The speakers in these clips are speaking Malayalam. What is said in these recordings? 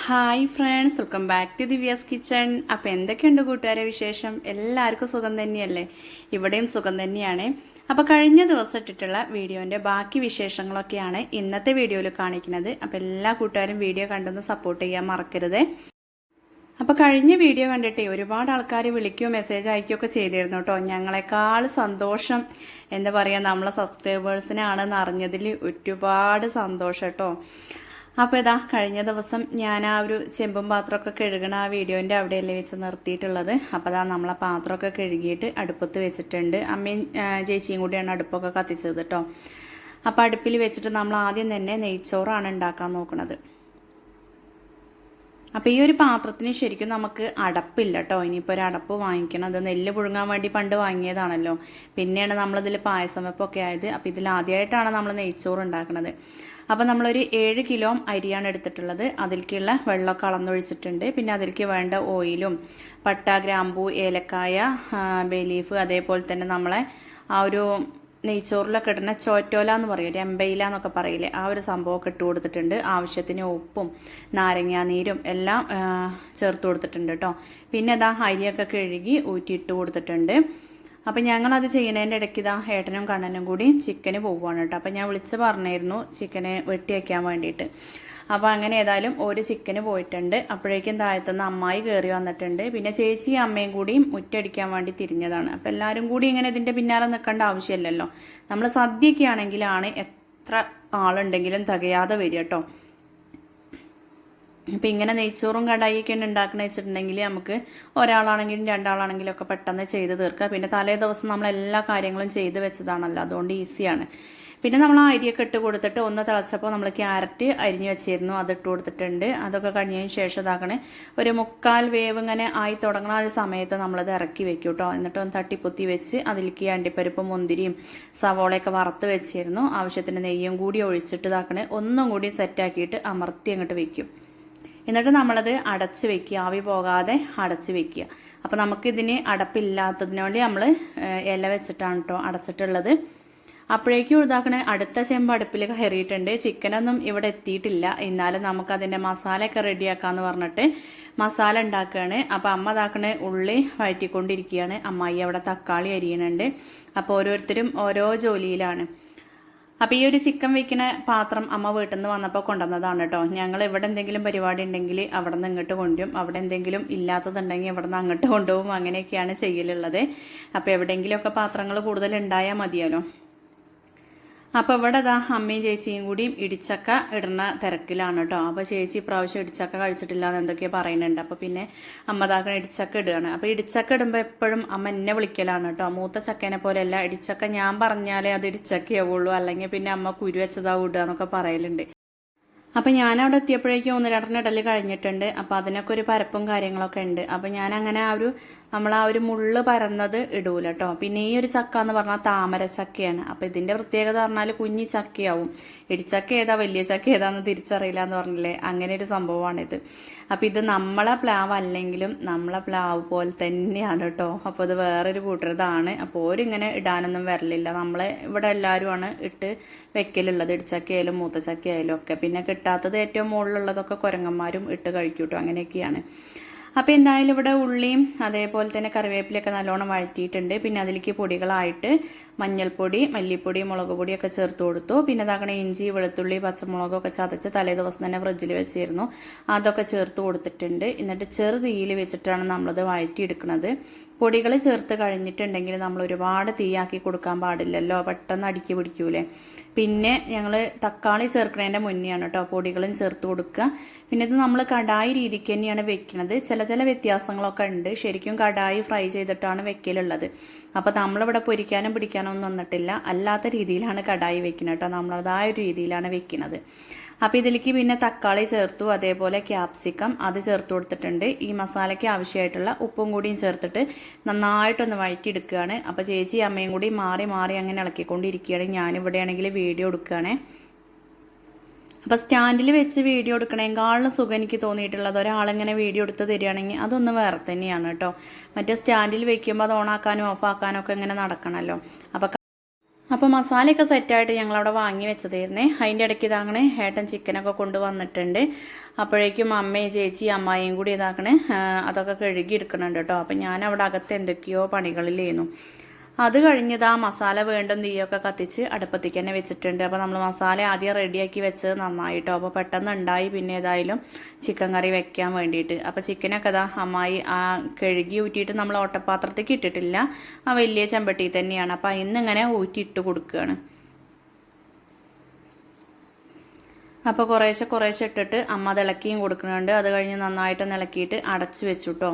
Hi friends, welcome back to Divya's kitchen. അപ്പോൾ എന്തൊക്കെയുണ്ട് കൂട്ടുകാരെ വിശേഷം? എല്ലാവർക്കും സുഖം തന്നെയല്ലേ? ഇവിടെയും സുഖം തന്നെയാണ്. അപ്പോൾ കഴിഞ്ഞ ദിവസം ഇട്ടിട്ടുള്ള വീഡിയോൻ്റെ ബാക്കി വിശേഷങ്ങളൊക്കെയാണ് ഇന്നത്തെ വീഡിയോയിൽ കാണിക്കുന്നത്. അപ്പോൾ എല്ലാ കൂട്ടുകാരും വീഡിയോ കണ്ടൊന്ന് സപ്പോർട്ട് ചെയ്യാൻ മറക്കരുത്. അപ്പോൾ കഴിഞ്ഞ വീഡിയോ കണ്ടിട്ടേ ഒരുപാട് ആൾക്കാർ വിളിക്കുകയോ മെസ്സേജ് അയക്കുകയൊക്കെ ചെയ്തിരുന്നു കേട്ടോ. ഞങ്ങളെക്കാൾ സന്തോഷം എന്താ പറയുക, നമ്മളെ സബ്സ്ക്രൈബേഴ്സിനാണെന്ന് അറിഞ്ഞതിൽ ഒരുപാട് സന്തോഷം കേട്ടോ. അപ്പോൾ ഇതാ കഴിഞ്ഞ ദിവസം ഞാൻ ആ ഒരു ചെമ്പും പാത്രമൊക്കെ കഴുകണ ആ വീഡിയോൻ്റെ അവിടെയല്ലേ വെച്ച് നിർത്തിയിട്ടുള്ളത്. അപ്പോൾ അതാ നമ്മളെ പാത്രമൊക്കെ കഴുകിയിട്ട് അടുപ്പത്ത് വെച്ചിട്ടുണ്ട്. അമ്മയും ചേച്ചിയും കൂടിയാണ് അടുപ്പൊക്കെ കത്തിച്ചത് കേട്ടോ. അപ്പോൾ അടുപ്പിൽ വെച്ചിട്ട് നമ്മൾ ആദ്യം തന്നെ നെയ്ച്ചോറാണ് ഉണ്ടാക്കാൻ നോക്കുന്നത്. അപ്പോൾ ഈ ഒരു പാത്രത്തിന് ശരിക്കും നമുക്ക് അടപ്പില്ല കേട്ടോ. ഇനിയിപ്പോൾ ഒരു അടപ്പ് വാങ്ങിക്കണം. അത് നെല്ല് പുഴുങ്ങാൻ വേണ്ടി പണ്ട് വാങ്ങിയതാണല്ലോ. പിന്നെയാണ് നമ്മളിതിൽ പായസം വെപ്പൊക്കെ ആയത്. അപ്പോൾ ഇതിൽ ആദ്യമായിട്ടാണ് നമ്മൾ നെയ്ച്ചോറ് ഉണ്ടാക്കുന്നത്. അപ്പോൾ നമ്മളൊരു 7 കിലോ അരിയാണ് എടുത്തിട്ടുള്ളത്. അതിലേക്കുള്ള വെള്ളമൊക്കെ അളന്നൊഴിച്ചിട്ടുണ്ട്. പിന്നെ അതിലേക്ക് വേണ്ട ഓയിലും പട്ട, ഗ്രാമ്പൂ, ഏലക്കായ, ബേ ലീഫ്, അതേപോലെ തന്നെ നമ്മളെ ആ ഒരു നെയ്ച്ചോറിലൊക്കെ ഇടുന്ന ചോറ്റോല എന്ന് പറയും, രമ്പയില എന്നൊക്കെ പറയില്ലേ, ആ ഒരു സംഭവമൊക്കെ ഇട്ട് കൊടുത്തിട്ടുണ്ട്. ആവശ്യത്തിന് ഉപ്പും നാരങ്ങാനീരും എല്ലാം ചേർത്ത് കൊടുത്തിട്ടുണ്ട് കേട്ടോ. പിന്നെ അതാ അരിയൊക്കെ കഴുകി ഊറ്റിയിട്ട് കൊടുത്തിട്ടുണ്ട്. അപ്പം ഞങ്ങളത് ചെയ്യുന്നതിൻ്റെ ഇടയ്ക്ക് ഇതാ ഏട്ടനും കണ്ണനും കൂടി ചിക്കന് പോവുകയാണ് കേട്ടോ. അപ്പം ഞാൻ വിളിച്ച് പറഞ്ഞായിരുന്നു ചിക്കന് വെട്ടി വയ്ക്കാൻ വേണ്ടിയിട്ട്. അപ്പോൾ അങ്ങനെ ഏതായാലും ഒരു ചിക്കന് പോയിട്ടുണ്ട്. അപ്പോഴേക്കും താഴത്തുനിന്ന് അമ്മായി കയറി വന്നിട്ടുണ്ട്. പിന്നെ ചേച്ചിയും അമ്മയും കൂടിയും മുറ്റടിക്കാൻ വേണ്ടി തിരിഞ്ഞതാണ്. അപ്പോൾ എല്ലാവരും കൂടി ഇങ്ങനെ ഇതിൻ്റെ പിന്നാലെ നിൽക്കേണ്ട ആവശ്യമില്ലല്ലോ. നമ്മൾ സദ്യയൊക്കെ ആണെങ്കിലാണ് എത്ര ആളുണ്ടെങ്കിലും തികയാതെ വരിക കേട്ടോ. അപ്പം ഇങ്ങനെ നെയ്ച്ചോറും കടായിയൊക്കെ ഉണ്ടാക്കണമെന്ന് വെച്ചിട്ടുണ്ടെങ്കിൽ നമുക്ക് ഒരാളാണെങ്കിലും രണ്ടാളാണെങ്കിലും ഒക്കെ പെട്ടെന്ന് ചെയ്ത് തീർക്കുക. പിന്നെ തലേ ദിവസം നമ്മൾ എല്ലാ കാര്യങ്ങളും ചെയ്ത് വെച്ചതാണല്ലോ, അതുകൊണ്ട് ഈസിയാണ്. പിന്നെ നമ്മൾ ആ അരിയൊക്കെ ഇട്ട് കൊടുത്തിട്ട് ഒന്ന് തിളച്ചപ്പോൾ നമ്മൾ ക്യാരറ്റ് അരിഞ്ഞ് വെച്ചിരുന്നു, അതിട്ട് കൊടുത്തിട്ടുണ്ട്. അതൊക്കെ കഴിഞ്ഞതിന് ശേഷം ഇതാക്കണേ ഒരു 3/4 വേവ് ഇങ്ങനെ ആയി തുടങ്ങുന്ന ഒരു സമയത്ത് നമ്മളത് ഇറക്കി വെക്കും കേട്ടോ. എന്നിട്ട് ഒന്ന് തട്ടിപ്പൊത്തി വെച്ച് അതിലേക്ക് അണ്ടിപ്പരിപ്പും മുന്തിരിയും സവോളയൊക്കെ വറുത്ത് വെച്ചിരുന്നു. ആവശ്യത്തിന് നെയ്യും കൂടി ഒഴിച്ചിട്ട് ഇതാക്കണേ ഒന്നും കൂടി സെറ്റാക്കിയിട്ട് അമർത്തി അങ്ങോട്ട് വെക്കും. എന്നിട്ട് നമ്മളത് അടച്ച് വെക്കുക, ആവി പോകാതെ അടച്ച് വെക്കുക. അപ്പോൾ നമുക്കിതിന് അടപ്പില്ലാത്തതിന് വേണ്ടി നമ്മൾ ഇല വെച്ചിട്ടാണ് കേട്ടോ അടച്ചിട്ടുള്ളത്. അപ്പോഴേക്കും ഇതാക്കണ അടുത്ത ചെമ്പ് അടുപ്പിൽ കയറിയിട്ടുണ്ട്. ചിക്കനൊന്നും ഇവിടെ എത്തിയിട്ടില്ല. എന്നാലും നമുക്കതിൻ്റെ മസാലയൊക്കെ റെഡിയാക്കാമെന്ന് പറഞ്ഞിട്ട് മസാല ഉണ്ടാക്കുകയാണ്. അപ്പോൾ അമ്മ ഇതാക്കണ ഉള്ളി വഴറ്റിക്കൊണ്ടിരിക്കുകയാണ്. അമ്മായി അവിടെ തക്കാളി അരിയണുണ്ട്. അപ്പോൾ ഓരോരുത്തരും ഓരോ ജോലിയിലാണ്. അപ്പോൾ ഈ ഒരു ചിക്കൻ വയ്ക്കുന്ന പാത്രം അമ്മ വീട്ടിൽ നിന്ന് വന്നപ്പോൾ കൊണ്ടുവന്നതാണ് കേട്ടോ. ഞങ്ങൾ ഇവിടെ എന്തെങ്കിലും പരിപാടി ഉണ്ടെങ്കിൽ അവിടെ നിന്ന് ഇങ്ങോട്ട് കൊണ്ടുവരും. അവിടെ എന്തെങ്കിലും ഇല്ലാത്തതുണ്ടെങ്കിൽ ഇവിടെ നിന്ന് അങ്ങോട്ട് കൊണ്ടുപോകും. അങ്ങനെയൊക്കെയാണ് ചെയ്യലുള്ളത്. അപ്പോൾ എവിടെയെങ്കിലുമൊക്കെ പാത്രങ്ങൾ കൂടുതൽ ഉണ്ടായാൽ മതിയല്ലോ. അപ്പോൾ ഇവിടെ അതാ അമ്മയും ചേച്ചിയും കൂടിയും ഇടിച്ചക്ക ഇടുന്ന തിരക്കിലാണ് കേട്ടോ. അപ്പോൾ ചേച്ചി ഇപ്രാവശ്യം ഇടിച്ചക്ക കഴിച്ചിട്ടില്ല എന്ന് എന്തൊക്കെയോ പറയുന്നുണ്ട്. അപ്പോൾ പിന്നെ അമ്മ താക്കണ ഇടിച്ചക്ക ഇടുകയാണ്. അപ്പോൾ ഇടിച്ചക്ക ഇടുമ്പോൾ എപ്പോഴും അമ്മ എന്നെ വിളിക്കലാണ് കേട്ടോ. മൂത്ത ചക്കേനെ പോലെയല്ല, ഇടിച്ചക്ക ഞാൻ പറഞ്ഞാലേ അത് ഇടിച്ചക്കയാവുള്ളൂ, അല്ലെങ്കിൽ പിന്നെ അമ്മ കുരു വെച്ചതാവും ഇടുക എന്നൊക്കെ പറയലുണ്ട്. അപ്പം ഞാനവിടെ എത്തിയപ്പോഴേക്കും 1-2 ഇടൽ കഴിഞ്ഞിട്ടുണ്ട്. അപ്പോൾ അതിനൊക്കെ ഒരു പരപ്പും കാര്യങ്ങളൊക്കെ ഉണ്ട്. അപ്പോൾ ഞാനങ്ങനെ നമ്മൾ ആ ഒരു മുള്ള് പരന്നത് ഇടൂല കേട്ടോ. പിന്നെ ഈ ഒരു ചക്ക എന്ന് പറഞ്ഞാൽ താമര ചക്കയാണ്. അപ്പോൾ ഇതിൻ്റെ പ്രത്യേകത പറഞ്ഞാൽ കുഞ്ഞി ചക്കയാവും. ഇടിച്ചക്ക ഏതാ വലിയ ചക്ക ഏതാന്ന് തിരിച്ചറിയില്ല എന്ന് പറഞ്ഞില്ലേ, അങ്ങനെ ഒരു സംഭവമാണിത്. അപ്പോൾ ഇത് നമ്മളെ പ്ലാവ് അല്ലെങ്കിലും നമ്മളെ പ്ലാവ് പോലെ തന്നെയാണ് കേട്ടോ. അപ്പോൾ ഇത് വേറൊരു കൂട്ടരതാണ്. അപ്പോൾ ഓരിങ്ങനെ ഇടാനൊന്നും വരലില്ല. നമ്മളെ ഇവിടെ എല്ലാവരുമാണ് ഇട്ട് വെക്കലുള്ളത്, ഇടിച്ചക്കയായാലും മൂത്തച്ചക്കയായാലും ഒക്കെ. പിന്നെ കിട്ടാത്തത് ഏറ്റവും മുകളിലുള്ളതൊക്കെ കുരങ്ങന്മാരും ഇട്ട് കഴിക്കും കേട്ടോ. അങ്ങനെയൊക്കെയാണ്. അപ്പോൾ എന്തായാലും ഇവിടെ ഉള്ളിയും അതേപോലെ തന്നെ കറിവേപ്പിലൊക്കെ നല്ലോണം വഴറ്റിയിട്ടുണ്ട്. പിന്നെ അതിലേക്ക് പൊടികളായിട്ട് മഞ്ഞൾപ്പൊടി, മല്ലിപ്പൊടി, മുളക് പൊടിയൊക്കെ ചേർത്ത് കൊടുത്തു. പിന്നെ ഇതാക്കണ ഇഞ്ചി, വെളുത്തുള്ളി, പച്ചമുളകൊക്കെ ചതച്ച് തലേ ദിവസം തന്നെ ഫ്രിഡ്ജിൽ വെച്ചിരുന്നു, അതൊക്കെ ചേർത്ത് കൊടുത്തിട്ടുണ്ട്. എന്നിട്ട് ചെറു തീയിൽ വെച്ചിട്ടാണ് നമ്മളത് വഴറ്റിയെടുക്കുന്നത്. പൊടികൾ ചേർത്ത് കഴിഞ്ഞിട്ടുണ്ടെങ്കിൽ നമ്മൾ ഒരുപാട് തീയാക്കി കൊടുക്കാൻ പാടില്ലല്ലോ, പെട്ടെന്ന് അടുക്കി പിടിക്കൂലേ. പിന്നെ ഞങ്ങൾ തക്കാളി ചേർക്കുന്നതിൻ്റെ മുന്നെയാണ് കേട്ടോ പൊടികളും ചേർത്ത് കൊടുക്കുക. പിന്നെ ഇത് നമ്മൾ കടായി രീതിക്ക് തന്നെയാണ് വെക്കുന്നത്. ചില വ്യത്യാസങ്ങളൊക്കെ ഉണ്ട്. ശരിക്കും കടായി ഫ്രൈ ചെയ്തിട്ടാണ് വെക്കലുള്ളത്. അപ്പോൾ നമ്മളിവിടെ പൊരിക്കാനും പിടിക്കാനും ഒന്നും വന്നിട്ടില്ല, അല്ലാത്ത രീതിയിലാണ് കടായി വെക്കുന്നത് കേട്ടോ. നമ്മളതായ ഒരു രീതിയിലാണ് വെക്കുന്നത്. അപ്പോൾ ഇതിലേക്ക് പിന്നെ തക്കാളി ചേർത്തു, അതേപോലെ ക്യാപ്സിക്കം അത് ചേർത്ത് കൊടുത്തിട്ടുണ്ട്. ഈ മസാലയ്ക്ക് ആവശ്യമായിട്ടുള്ള ഉപ്പും കൂടിയും ചേർത്തിട്ട് നന്നായിട്ടൊന്ന് വഴറ്റിയെടുക്കുകയാണ്. അപ്പോൾ ചേച്ചി അമ്മയും കൂടി മാറി മാറി അങ്ങനെ ഇളക്കിക്കൊണ്ടിരിക്കുകയാണ്. ഞാനിവിടെയാണെങ്കിൽ വീഡിയോ എടുക്കുകയാണ്. അപ്പോൾ സ്റ്റാൻഡിൽ വെച്ച് വീഡിയോ എടുക്കണേക്കാളും സുഖം എനിക്ക് തോന്നിയിട്ടുള്ളത് ഒരാളിങ്ങനെ വീഡിയോ എടുത്ത് തരികയാണെങ്കിൽ അതൊന്ന് വേറെ തന്നെയാണ് കേട്ടോ. മറ്റേ സ്റ്റാൻഡിൽ വെക്കുമ്പോൾ അത് ഓണാക്കാനും ഓഫാക്കാനും ഒക്കെ ഇങ്ങനെ നടക്കണമല്ലോ. അപ്പോൾ മസാലയൊക്കെ സെറ്റായിട്ട് ഞങ്ങളവിടെ വാങ്ങി വെച്ചതായിരുന്നേ. അതിൻ്റെ ഇടയ്ക്ക് ഇതാങ്ങനെ ഏട്ടൻ ചിക്കനൊക്കെ കൊണ്ടുവന്നിട്ടുണ്ട്. അപ്പോഴേക്കും അമ്മയും ചേച്ചി അമ്മായിയും കൂടി ഇതാക്കണേ അതൊക്കെ കഴുകി എടുക്കണുണ്ട് കേട്ടോ. അപ്പം ഞാൻ അവിടെ അകത്ത് എന്തൊക്കെയോ പണികളിലായിരുന്നു. അത് കഴിഞ്ഞത് ആ മസാല വീണ്ടും തീയൊക്കെ കത്തിച്ച് അടുപ്പത്തേക്ക് തന്നെ വെച്ചിട്ടുണ്ട്. അപ്പോൾ നമ്മൾ മസാല ആദ്യം റെഡിയാക്കി വെച്ചത് നന്നായിട്ടോ. അപ്പോൾ പെട്ടെന്ന് ഉണ്ടായി പിന്നെ ഏതായാലും ചിക്കൻ കറി വെക്കാൻ വേണ്ടിയിട്ട്. അപ്പോൾ ചിക്കനൊക്കെ ഇതാ അമ്മായി കഴുകി ഊറ്റിയിട്ട് നമ്മൾ ഓട്ടപാത്രത്തേക്ക് ഇട്ടിട്ടില്ല, ആ വലിയ ചെമ്പട്ടി തന്നെയാണ്. അപ്പോൾ ഇന്നിങ്ങനെ ഊറ്റിയിട്ട് കൊടുക്കുകയാണ്. അപ്പോൾ കുറേശ്ശെ ഇട്ടിട്ട് അമ്മ അത് ഇളക്കിയും കൊടുക്കുന്നുണ്ട്. അത് കഴിഞ്ഞ് നന്നായിട്ട് ഇളക്കിയിട്ട് അടച്ച് വെച്ചു കേട്ടോ.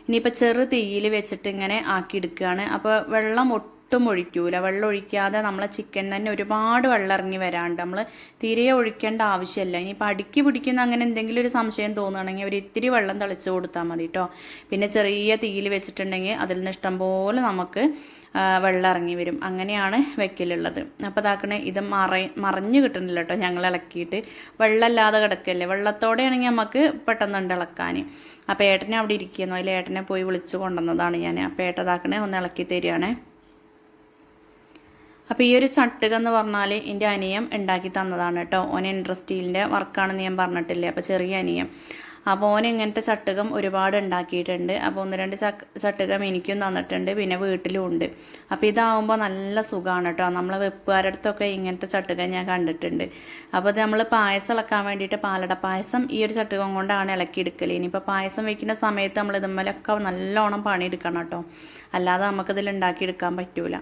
ഇനിയിപ്പോൾ ചെറു തീയിൽ വെച്ചിട്ട് ഇങ്ങനെ ആക്കിയെടുക്കുകയാണ്. അപ്പോൾ വെള്ളം ഒട്ടും ഒഴിക്കൂല. വെള്ളം ഒഴിക്കാതെ നമ്മളെ ചിക്കൻ തന്നെ ഒരുപാട് വെള്ളം ഇറങ്ങി വരാണ്ട് നമ്മൾ തീരെ ഒഴിക്കേണ്ട ആവശ്യമില്ല. ഇനിയിപ്പോൾ അടുക്കി പിടിക്കുന്ന അങ്ങനെ എന്തെങ്കിലും ഒരു സംശയം തോന്നുകയാണെങ്കിൽ ഒരു ഇത്തിരി വെള്ളം തളിച്ച് കൊടുത്താൽ മതി കേട്ടോ. പിന്നെ ചെറിയ തീയിൽ വെച്ചിട്ടുണ്ടെങ്കിൽ അതിൽ നിന്ന് ഇഷ്ടംപോലെ നമുക്ക് വെള്ളം ഇറങ്ങി വരും. അങ്ങനെയാണ് വെക്കലുള്ളത്. അപ്പോൾ ഇതാക്കണേ ഇത് മറിഞ്ഞ് കിട്ടുന്നില്ല കേട്ടോ. ഞങ്ങൾ ഇളക്കിയിട്ട് വെള്ളമില്ലാതെ കിടക്കല്ലേ. വെള്ളത്തോടെയാണെങ്കിൽ നമുക്ക് പെട്ടെന്നുണ്ട് ഇളക്കാൻ. അപ്പോൾ ഏട്ടനെ അവിടെ ഇരിക്കുന്നു. അതിൽ ഏട്ടനെ പോയി വിളിച്ചു കൊണ്ടുവന്നതാണ് ഞാൻ. അപ്പോൾ ഏട്ടതാക്കണേ ഒന്ന് ഇളക്കി തരികയാണേ. അപ്പോൾ ഈ ഒരു ചട്ടുക എന്ന് പറഞ്ഞാൽ എൻ്റെ അനിയൻ ഉണ്ടാക്കി തന്നതാണ് കേട്ടോ. ഓൻ ഇൻഡസ്ട്രിയിലിൻ്റെ വർക്കാണെന്ന് ഞാൻ പറഞ്ഞിട്ടില്ലേ. അപ്പോൾ ചെറിയ അനിയൻ. അപ്പോൾ ഓൻ ഇങ്ങനത്തെ ചട്ടുകം ഒരുപാട് ഉണ്ടാക്കിയിട്ടുണ്ട്. അപ്പോൾ 1-2 ചട്ടുകം എനിക്കും തന്നിട്ടുണ്ട്, പിന്നെ വീട്ടിലും ഉണ്ട്. അപ്പോൾ ഇതാവുമ്പോൾ നല്ല സുഖമാണ് കേട്ടോ. നമ്മളെ വെപ്പുകാരുടെ അടുത്തൊക്കെ ഇങ്ങനത്തെ ചട്ടുകം ഞാൻ കണ്ടിട്ടുണ്ട്. അപ്പോൾ ഇത് നമ്മൾ പായസം ഇളക്കാൻ വേണ്ടിയിട്ട് പാലട പായസം ഈ ഒരു ചട്ടുകം കൊണ്ടാണ് ഇളക്കിയെടുക്കൽ. ഇനിയിപ്പോൾ പായസം വയ്ക്കുന്ന സമയത്ത് നമ്മൾ ഇതുമ്മലൊക്കെ നല്ലോണം പണിയെടുക്കണം കേട്ടോ, അല്ലാതെ നമുക്കിതിൽ ഉണ്ടാക്കിയെടുക്കാൻ പറ്റൂല.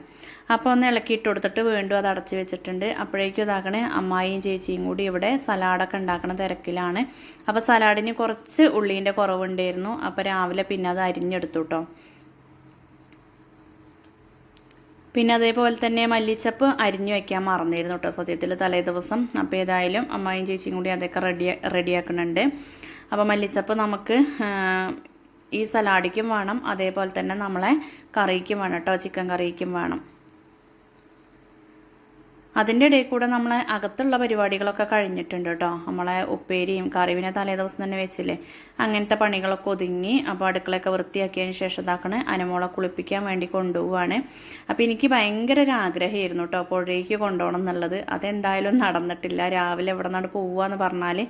അപ്പോൾ ഒന്ന് ഇളക്കിയിട്ട് കൊടുത്തിട്ട് വീണ്ടും അത് അടച്ച് വെച്ചിട്ടുണ്ട്. അപ്പോഴേക്കും ഇതാക്കണേ അമ്മായിയും ചേച്ചിയും കൂടി ഇവിടെ സലാഡൊക്കെ ഉണ്ടാക്കണ തിരക്കിലാണ്. അപ്പോൾ സലാഡിന് കുറച്ച് ഉള്ളീൻ്റെ കുറവുണ്ടായിരുന്നു. അപ്പോൾ രാവിലെ പിന്നെ അത് അരിഞ്ഞെടുത്തു കേട്ടോ. പിന്നെ അതേപോലെ തന്നെ മല്ലിച്ചപ്പ് അരിഞ്ഞു വയ്ക്കാൻ മറന്നിരുന്നു കേട്ടോ സത്യത്തിൽ തലേ ദിവസം. അപ്പോൾ ഏതായാലും അമ്മായിയും ചേച്ചിയും കൂടി അതൊക്കെ റെഡിയാക്കുന്നുണ്ട്. അപ്പോൾ മല്ലിച്ചപ്പ് നമുക്ക് ഈ സലാഡിക്കും വേണം, അതേപോലെ തന്നെ നമ്മളെ കറിക്കും വേണം കേട്ടോ, ചിക്കൻ കറിക്കും വേണം. അതിൻ്റെ ഇടയിൽ കൂടെ നമ്മളെ അകത്തുള്ള പരിപാടികളൊക്കെ കഴിഞ്ഞിട്ടുണ്ട് കേട്ടോ. നമ്മളെ ഉപ്പേരിയും കറിവിനെ തലേ ദിവസം തന്നെ വെച്ചില്ലേ, അങ്ങനത്തെ പണികളൊക്കെ ഒതുങ്ങി. അപ്പോൾ അടുക്കളയൊക്കെ വൃത്തിയാക്കിയതിന് ശേഷം ഇതാക്കണേ അനുമോളെ കുളിപ്പിക്കാൻ വേണ്ടി കൊണ്ടുപോവാണ്. അപ്പോൾ എനിക്ക് ഭയങ്കര ഒരു ആഗ്രഹമായിരുന്നു കേട്ടോ പുഴയ്ക്ക് കൊണ്ടുപോകണം എന്നുള്ളത്. അതെന്തായാലും നടന്നിട്ടില്ല. രാവിലെ ഇവിടെ നിന്നാണ് പോവുകയെന്ന് പറഞ്ഞാൽ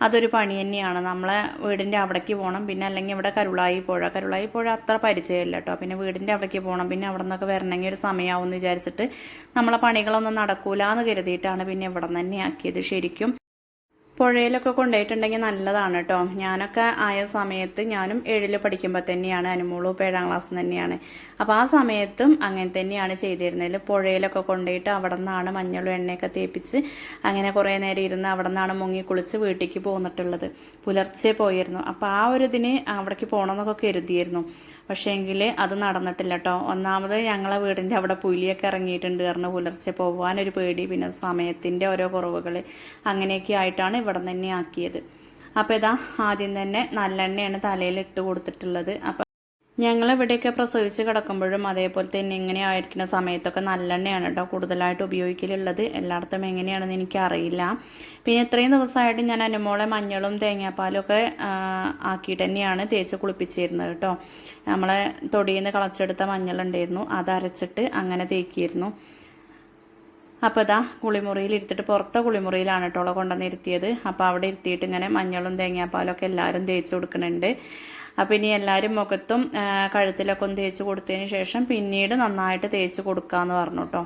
അതൊരു പണി തന്നെയാണ്. നമ്മളെ വീടിൻ്റെ അവിടേക്ക് പോകണം, പിന്നെ അല്ലെങ്കിൽ ഇവിടെ കരുളായി പുഴ അത്ര പരിചയമില്ല കേട്ടോ. പിന്നെ വീടിൻ്റെ അവിടേക്ക് പോകണം, പിന്നെ അവിടെ നിന്നൊക്കെ വരണമെങ്കിൽ ഒരു സമയമാവും എന്ന് വിചാരിച്ചിട്ട് നമ്മളെ പണികളൊന്നും നടക്കൂലെന്ന് കരുതിയിട്ടാണ് പിന്നെ ഇവിടെ നിന്ന് തന്നെ ആക്കിയത്. ശരിക്കും പുഴയിലൊക്കെ കൊണ്ടുപോയിട്ടുണ്ടെങ്കിൽ നല്ലതാണ് കേട്ടോ. ഞാനൊക്കെ ആയ സമയത്ത് ഞാനും 7ൽ പഠിക്കുമ്പോൾ തന്നെയാണ്, അനുമോളും 7ാം ക്ലാസ്സിൽ തന്നെയാണ്. അപ്പോൾ ആ സമയത്തും അങ്ങനെ തന്നെയാണ് ചെയ്തിരുന്നത്. പുഴയിലൊക്കെ കൊണ്ടുപോയിട്ട് അവിടെ നിന്നാണ് മഞ്ഞളും എണ്ണയൊക്കെ തേപ്പിച്ച് അങ്ങനെ കുറേ നേരം ഇരുന്ന് അവിടെ നിന്നാണ് മുങ്ങി കുളിച്ച് വീട്ടിലേക്ക് പോന്നിട്ടുള്ളത്. പുലർച്ചെ പോയിരുന്നു. അപ്പോൾ ആ ഒരു ഇതിന് അവിടേക്ക് പോകണമെന്നൊക്കെ കരുതിയിരുന്നു. പക്ഷേ എങ്കിൽ അത് നടന്നിട്ടില്ല കേട്ടോ. ഒന്നാമത് ഞങ്ങളെ വീടിൻ്റെ അവിടെ പുലിയൊക്കെ ഇറങ്ങിയിട്ടുണ്ട് കാരണം പുലർച്ചെ പോകാനൊരു പേടി, പിന്നെ സമയത്തിൻ്റെ ഓരോ കുറവുകൾ അങ്ങനെയൊക്കെ ആയിട്ടാണ് ഇവിടെ തന്നെ ആക്കിയത്. അപ്പോൾ ഇതാ ആദ്യം തന്നെ നല്ലെണ്ണയാണ് തലയിൽ ഇട്ട് കൊടുത്തിട്ടുള്ളത്. അപ്പോൾ ഞങ്ങളിവിടെയൊക്കെ പ്രസവിച്ച് കിടക്കുമ്പോഴും അതേപോലെ തന്നെ ഇങ്ങനെ ആയിരിക്കുന്ന സമയത്തൊക്കെ നല്ലെണ്ണയാണ് കേട്ടോ കൂടുതലായിട്ട് ഉപയോഗിക്കലുള്ളത്. എല്ലായിടത്തും എങ്ങനെയാണെന്ന് എനിക്കറിയില്ല. പിന്നെ ഇത്രയും ദിവസമായിട്ട് ഞാൻ അനുമോളെ മഞ്ഞളും തേങ്ങാപ്പാലും ഒക്കെ ആക്കിയിട്ട് തന്നെയാണ് തേച്ച് കുളിപ്പിച്ചിരുന്നത് കേട്ടോ. നമ്മളെ തൊടിയിൽ നിന്ന് കളച്ചെടുത്ത മഞ്ഞളുണ്ടായിരുന്നു, അത് അരച്ചിട്ട് അങ്ങനെ തേക്കിയിരുന്നു. അപ്പോൾ ഇതാ കുളിമുറിയിൽ ഇരുത്തിയിട്ട്, പുറത്തെ കുളിമുറിയിലാണ് കേട്ടോ അവളെ കൊണ്ടുവന്നിരുത്തിയത്. അപ്പോൾ അവിടെ ഇരുത്തിയിട്ട് ഇങ്ങനെ മഞ്ഞളും തേങ്ങാപ്പാലും ഒക്കെ എല്ലാവരും തേച്ച് കൊടുക്കുന്നുണ്ട്. അപ്പോൾ ഇനി എല്ലാവരും മുഖത്തും കഴുത്തിലൊക്കെ ഒന്ന് തേച്ച് കൊടുത്തതിന് ശേഷം പിന്നീട് നന്നായിട്ട് തേച്ച് കൊടുക്കാമെന്ന് പറഞ്ഞു കേട്ടോ.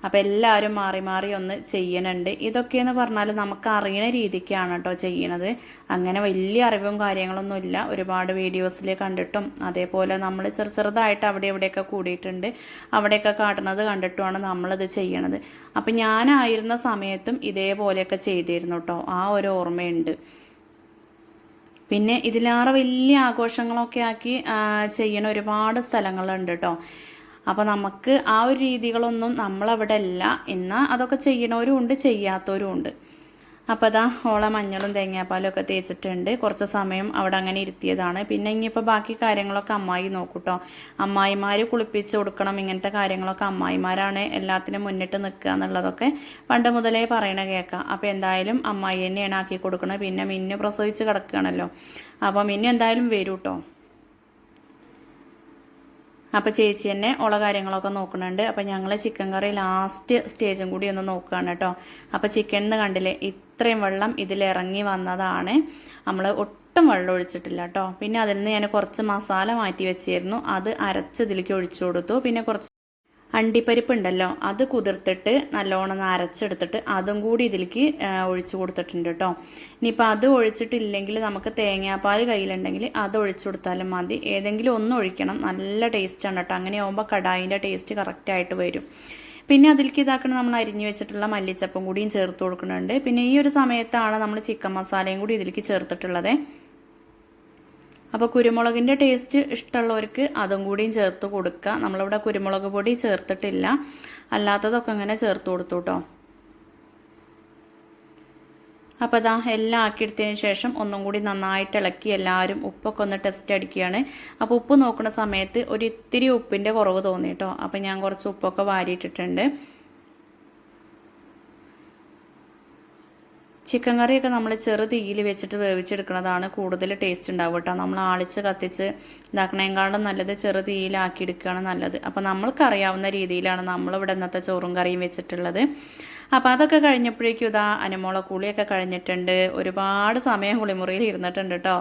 അപ്പോൾ എല്ലാവരും മാറി മാറി ഒന്ന് ചെയ്യുന്നുണ്ട്. ഇതൊക്കെയെന്ന് പറഞ്ഞാൽ നമുക്ക് അറിയുന്ന രീതിക്കാണ് കേട്ടോ ചെയ്യണത്. അങ്ങനെ വലിയ അറിവും കാര്യങ്ങളൊന്നും ഇല്ല. ഒരുപാട് വീഡിയോസിൽ കണ്ടിട്ടും അതേപോലെ നമ്മൾ ചെറുതായിട്ട് അവിടെ ഇവിടെയൊക്കെ കൂടിയിട്ടുണ്ട്, അവിടെയൊക്കെ കാട്ടുന്നത് കണ്ടിട്ടുമാണ് നമ്മളിത് ചെയ്യണത്. അപ്പം ഞാനായിരുന്ന സമയത്തും ഇതേപോലെയൊക്കെ ചെയ്തിരുന്നു കേട്ടോ, ആ ഒരു ഓർമ്മയുണ്ട്. പിന്നെ ഇതിലേറെ വലിയ ആഘോഷങ്ങളൊക്കെ ആക്കി ചെയ്യണ ഒരുപാട് സ്ഥലങ്ങളുണ്ട് കേട്ടോ. അപ്പോൾ നമുക്ക് ആ ഒരു രീതികളൊന്നും നമ്മളവിടെ ഇല്ല. എന്നാൽ അതൊക്കെ ചെയ്യണവരും ഉണ്ട്, ചെയ്യാത്തവരും ഉണ്ട്. അപ്പോൾ അതാ ഓളെ മഞ്ഞളും തേങ്ങാപ്പാലും ഒക്കെ തേച്ചിട്ടുണ്ട്. കുറച്ച് സമയം അവിടെ അങ്ങനെ ഇരുത്തിയതാണ്. പിന്നെ ഇനിയിപ്പോൾ ബാക്കി കാര്യങ്ങളൊക്കെ അമ്മായി നോക്കൂട്ടോ. അമ്മായിമാർ കുളിപ്പിച്ച് കൊടുക്കണം, ഇങ്ങനത്തെ കാര്യങ്ങളൊക്കെ അമ്മായിമാരാണ് എല്ലാത്തിനും മുന്നിട്ട് നിൽക്കുക എന്നുള്ളതൊക്കെ പണ്ട് മുതലേ പറയണ കേൾക്കാം. അപ്പോൾ എന്തായാലും അമ്മായി തന്നെയാണ് ആക്കി കൊടുക്കുന്നത്. പിന്നെ മിന്നു പ്രസവിച്ച് കിടക്കുകയാണല്ലോ, അപ്പോൾ മിന്നു എന്തായാലും വരും കേട്ടോ. അപ്പോൾ ചേച്ചി തന്നെ ഉള്ള കാര്യങ്ങളൊക്കെ നോക്കുന്നുണ്ട്. അപ്പോൾ ഞങ്ങൾ ചിക്കൻ കറി ലാസ്റ്റ് സ്റ്റേജും കൂടി ഒന്ന് നോക്കുകയാണ് കേട്ടോ. അപ്പോൾ ചിക്കൻ എന്ന് കണ്ടില്ലേ, ഇത്രയും വെള്ളം ഇതിലിറങ്ങി വന്നതാണ്. നമ്മൾ ഒട്ടും വെള്ളം ഒഴിച്ചിട്ടില്ല കേട്ടോ. പിന്നെ അതിൽ നിന്ന് ഞാൻ കുറച്ച് മസാല മാറ്റി വെച്ചിരുന്നു, അത് അരച്ച് ഇതിലേക്ക് ഒഴിച്ചു കൊടുത്തു. പിന്നെ കുറച്ച് അണ്ടിപ്പരിപ്പ് ഉണ്ടല്ലോ, അത് കുതിർത്തിട്ട് നല്ലോണം അരച്ചെടുത്തിട്ട് അതും കൂടി ഇതിലേക്ക് ഒഴിച്ചു കൊടുത്തിട്ടുണ്ട് കേട്ടോ. ഇനിയിപ്പോൾ അത് ഒഴിച്ചിട്ടില്ലെങ്കിൽ നമുക്ക് തേങ്ങാപ്പാൽ കയ്യിലുണ്ടെങ്കിൽ അത് ഒഴിച്ചു കൊടുത്താലും മതി. ഏതെങ്കിലും ഒന്ന് ഒഴിക്കണം, നല്ല ടേസ്റ്റാണ് കേട്ടോ. അങ്ങനെ ആകുമ്പോൾ കടായിൻ്റെ ടേസ്റ്റ് കറക്റ്റായിട്ട് വരും. പിന്നെ അതിലേക്ക് ഇതാക്കണം, നമ്മൾ അരിഞ്ഞു വെച്ചിട്ടുള്ള മല്ലിച്ചപ്പും കൂടിയും ചേർത്ത് കൊടുക്കുന്നുണ്ട്. പിന്നെ ഈ ഒരു സമയത്താണ് നമ്മൾ ചിക്കൻ മസാലയും കൂടി ഇതിലേക്ക് ചേർത്തിട്ടുള്ളത്. അപ്പോൾ കുരുമുളകിൻ്റെ ടേസ്റ്റ് ഇഷ്ടമുള്ളവർക്ക് അതും കൂടിയും ചേർത്ത് കൊടുക്കുക. നമ്മളിവിടെ കുരുമുളക് പൊടി ചേർത്തിട്ടില്ല, അല്ലാത്തതൊക്കെ അങ്ങനെ ചേർത്ത് കൊടുത്തു കേട്ടോ. അപ്പോൾ ഇതാ എല്ലാം ആക്കിയെടുത്തതിന് ശേഷം ഒന്നും കൂടി നന്നായിട്ട് ഇളക്കി എല്ലാവരും ഉപ്പൊക്കെ ഒന്ന് ടെസ്റ്റ് അടിക്കുകയാണ്. അപ്പോൾ ഉപ്പ് നോക്കുന്ന സമയത്ത് ഒരു ഇത്തിരി ഉപ്പിൻ്റെ കുറവ് തോന്നി കേട്ടോ. അപ്പോൾ ഞാൻ കുറച്ച് ഉപ്പൊക്കെ വാരിയിട്ടിട്ടുണ്ട്. ചിക്കൻ കറിയൊക്കെ നമ്മൾ ചെറു തീയിൽ വെച്ചിട്ട് വേവിച്ചെടുക്കുന്നതാണ് കൂടുതൽ ടേസ്റ്റ് ഉണ്ടാവും കേട്ടോ. നമ്മൾ ആളിച്ച് കത്തിച്ച് ഇതാക്കണേക്കാളും നല്ലത് ചെറു തീയിലാക്കിയെടുക്കുകയാണ് നല്ലത്. അപ്പോൾ നമ്മൾക്കറിയാവുന്ന രീതിയിലാണ് നമ്മളിവിടെ ഇന്നത്തെ ചോറും കറിയും വെച്ചിട്ടുള്ളത്. അപ്പോൾ അതൊക്കെ കഴിഞ്ഞപ്പോഴേക്കും ഇതാ അനുമോളെ കുളിയൊക്കെ കഴിഞ്ഞിട്ടുണ്ട്. ഒരുപാട് സമയം കുളിമുറിയിൽ ഇരുന്നിട്ടുണ്ട് കേട്ടോ,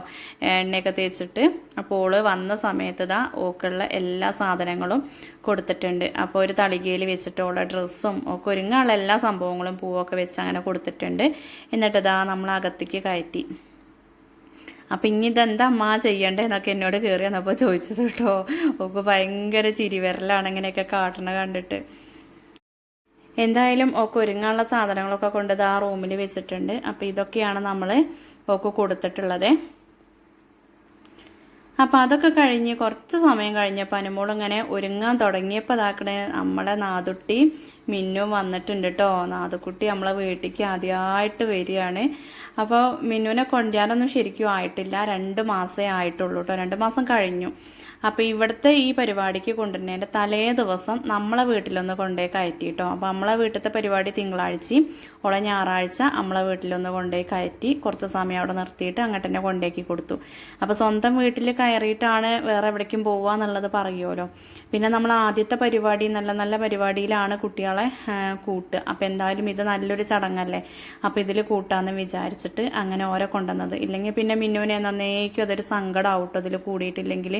എണ്ണയൊക്കെ തേച്ചിട്ട്. അപ്പോൾ വന്ന സമയത്ത് ഇതാ ഓക്കുള്ള എല്ലാ സാധനങ്ങളും കൊടുത്തിട്ടുണ്ട്. അപ്പോൾ ഒരു തളികയിൽ വെച്ചിട്ട് ഓളെ ഡ്രസ്സും ഒക്കെ ഒരുങ്ങാനുള്ള എല്ലാ സംഭവങ്ങളും പൂവൊക്കെ വെച്ച് അങ്ങനെ കൊടുത്തിട്ടുണ്ട്. എന്നിട്ട് ഇതാ നമ്മൾ അകത്തേക്ക് കയറ്റി. അപ്പം ഇനി ഇതെന്താ അമ്മ ചെയ്യണ്ടേന്നൊക്കെ എന്നോട് കയറി വന്നപ്പോൾ ചോദിച്ചത് കേട്ടോ. ഓക്ക് ഭയങ്കര ചിരിവരലാണ് ഇങ്ങനെയൊക്കെ കാട്ടണ കണ്ടിട്ട്. എന്തായാലും ഒക്കെ ഒരുങ്ങാനുള്ള സാധനങ്ങളൊക്കെ കൊണ്ട് ആ റൂമിൽ വെച്ചിട്ടുണ്ട്. അപ്പോൾ ഇതൊക്കെയാണ് നമ്മൾ ഒക്കെ കൊടുത്തിട്ടുള്ളത്. അപ്പോൾ അതൊക്കെ കഴിഞ്ഞ് കുറച്ച് സമയം കഴിഞ്ഞപ്പോൾ അനുമോളിങ്ങനെ ഒരുങ്ങാൻ തുടങ്ങിയപ്പോൾ അതാക്കണേ നമ്മളെ നാദുട്ടി മിന്നു വന്നിട്ടുണ്ട് കേട്ടോ. നാദുക്കുട്ടി നമ്മളെ വീട്ടിലേക്ക് ആദ്യമായിട്ട് വരികയാണ്. അപ്പോൾ മിന്നുവിനെ കൊണ്ടുവരാനൊന്നും ശരിക്കും ആയിട്ടില്ല, 2 മാസമേ ആയിട്ടുള്ളൂ കേട്ടോ. 2 മാസം കഴിഞ്ഞു. അപ്പോൾ ഇവിടുത്തെ ഈ പരിപാടിക്ക് കൊണ്ടുവരുന്നതിൻ്റെ തലേ ദിവസം നമ്മളെ വീട്ടിലൊന്ന് കൊണ്ടുപോയി കയറ്റി കേട്ടോ. അപ്പോൾ നമ്മളെ വീട്ടിലത്തെ പരിപാടി തിങ്കളാഴ്ചയും ഓളെ ഞായറാഴ്ച നമ്മളെ വീട്ടിലൊന്ന് കൊണ്ടുപോയി കയറ്റി കുറച്ച് സമയം അവിടെ നിർത്തിയിട്ട് അങ്ങോട്ട് തന്നെ കൊണ്ടുപോയി കൊടുത്തു. അപ്പോൾ സ്വന്തം വീട്ടിൽ കയറിയിട്ടാണ് വേറെ എവിടേക്കും പോകുക എന്നുള്ളത് പറയുമല്ലോ. പിന്നെ നമ്മൾ ആദ്യത്തെ പരിപാടി നല്ല നല്ല പരിപാടിയിലാണ് കുട്ടികളെ കൂട്ടുക. അപ്പോൾ എന്തായാലും ഇത് നല്ലൊരു ചടങ്ങല്ലേ, അപ്പോൾ ഇതിൽ കൂട്ടാമെന്ന് വിചാരിച്ചിട്ട് അങ്ങനെ ഓരോ കൊണ്ടുവന്നത്. ഇല്ലെങ്കിൽ പിന്നെ മിന്നുവിനെ നന്നേക്കും അതൊരു സങ്കടമാവട്ടോ ഇതിൽ കൂടിയിട്ടില്ലെങ്കിൽ.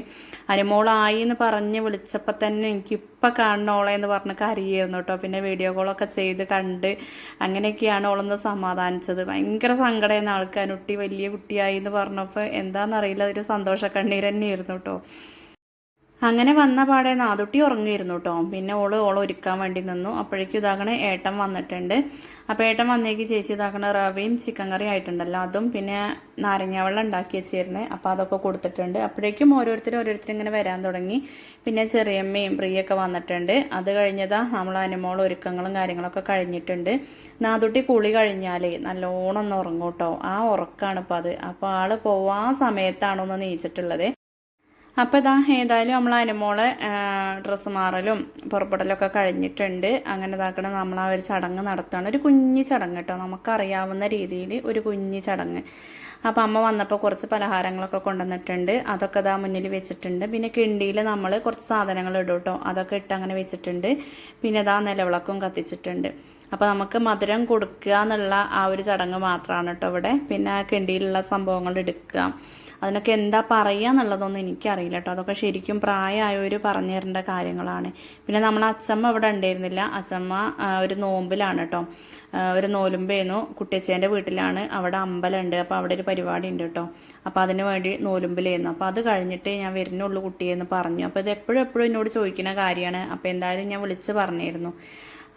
അനുമോളായി എന്ന് പറഞ്ഞ് വിളിച്ചപ്പോൾ തന്നെ എനിക്കിപ്പോൾ കാണണോളെ എന്ന് പറഞ്ഞ് കരയായിരുന്നു കേട്ടോ. പിന്നെ വീഡിയോ കോളൊക്കെ ചെയ്ത് കണ്ട് അങ്ങനെയൊക്കെയാണ് ഓളൊന്ന് സമാധാനിച്ചത്. ഭയങ്കര സങ്കടമായിരുന്നു ആൾക്ക്. അനുട്ടി വലിയ കുട്ടിയായി എന്ന് പറഞ്ഞപ്പോൾ എന്താണെന്നറിയില്ല, അതൊരു സന്തോഷക്കണ്ണീർ തന്നെയായിരുന്നു കേട്ടോ. അങ്ങനെ വന്ന പാടെ നാദുട്ടി ഉറങ്ങിയിരുന്നു കേട്ടോ. പിന്നെ ഓള് ഒരുക്കാൻ വേണ്ടി നിന്നു. അപ്പോഴേക്കും ഇതാകണ ഏട്ടൻ വന്നിട്ടുണ്ട്. അപ്പോൾ ഏട്ടൻ വന്നേക്ക് ചേച്ചി ഇതാക്കണ റവയും ചിക്കൻ കറി ആയിട്ടുണ്ടല്ലോ, അതും പിന്നെ നാരങ്ങ വെള്ളം ഉണ്ടാക്കി വെച്ചിരുന്നത്. അപ്പോൾ അതൊക്കെ കൊടുത്തിട്ടുണ്ട്. അപ്പോഴേക്കും ഓരോരുത്തർ ഇങ്ങനെ വരാൻ തുടങ്ങി. പിന്നെ ചെറിയമ്മയും പ്രിയൊക്കെ വന്നിട്ടുണ്ട്. അത് കഴിഞ്ഞതാ നമ്മൾ അനുമോൾ ഒരുക്കങ്ങളും കാര്യങ്ങളൊക്കെ കഴിഞ്ഞിട്ടുണ്ട്. നാദുട്ടി കുളി കഴിഞ്ഞാൽ നല്ലോണം ഒന്ന് ഉറങ്ങും കേട്ടോ. ആ ഉറക്കാണ് ഇപ്പോൾ അത്. അപ്പോൾ ആൾ പോവാൻ സമയത്താണ് ഒന്ന് നീച്ചിട്ടുള്ളത്. അപ്പോൾ ഇതാ ഏതായാലും നമ്മൾ അനുമോളെ ഡ്രസ്സ് മാറലും പുറപ്പെടലൊക്കെ കഴിഞ്ഞിട്ടുണ്ട്. അങ്ങനെ ഇതാക്കണം നമ്മൾ ആ ഒരു ചടങ്ങ് നടത്തുകയാണ്. ഒരു കുഞ്ഞു ചടങ്ങ് കേട്ടോ, നമുക്കറിയാവുന്ന രീതിയിൽ ഒരു കുഞ്ഞു ചടങ്ങ്. അപ്പോൾ അമ്മ വന്നപ്പോൾ കുറച്ച് പലഹാരങ്ങളൊക്കെ കൊണ്ടുവന്നിട്ടുണ്ട്. അതൊക്കെ ഇതാ മുന്നിൽ വെച്ചിട്ടുണ്ട്. പിന്നെ കിണ്ടിയിൽ നമ്മൾ കുറച്ച് സാധനങ്ങൾ ഇടും കേട്ടോ, അതൊക്കെ ഇട്ട് അങ്ങനെ വെച്ചിട്ടുണ്ട്. പിന്നെ ഇതാ നിലവിളക്കും കത്തിച്ചിട്ടുണ്ട്. അപ്പോൾ നമുക്ക് മധുരം കൊടുക്കുക എന്നുള്ള ആ ഒരു ചടങ്ങ് മാത്രമാണ് കേട്ടോ ഇവിടെ. പിന്നെ കിണ്ടിയിലുള്ള സംഭവങ്ങൾ എടുക്കുക, അതിനൊക്കെ എന്താ പറയുക എന്നുള്ളതൊന്നും എനിക്കറിയില്ല കേട്ടോ. അതൊക്കെ ശരിക്കും പ്രായമായവർ പറഞ്ഞു തരേണ്ട കാര്യങ്ങളാണ്. പിന്നെ നമ്മളെ അച്ചമ്മ ഇവിടെ ഉണ്ടായിരുന്നില്ല. അച്ചമ്മ ഒരു നോമ്പിലാണ് കേട്ടോ. ഒരു നോലുമ്പേന്നു കുട്ടിയച്ചേൻ്റെ വീട്ടിലാണ്, അവിടെ അമ്പലമുണ്ട്. അപ്പോൾ അവിടെ ഒരു പരിപാടി ഉണ്ട് കേട്ടോ. അപ്പോൾ അതിന് വേണ്ടി നോലുമ്പിലായിരുന്നു. അപ്പോൾ അത് കഴിഞ്ഞിട്ട് ഞാൻ വരുന്നുള്ളൂ കുട്ടിയെന്ന് പറഞ്ഞു. അപ്പോൾ ഇത് എപ്പോഴും എന്നോട് ചോദിക്കുന്ന കാര്യമാണ്. അപ്പോൾ എന്തായാലും ഞാൻ വിളിച്ച് പറഞ്ഞിരുന്നു.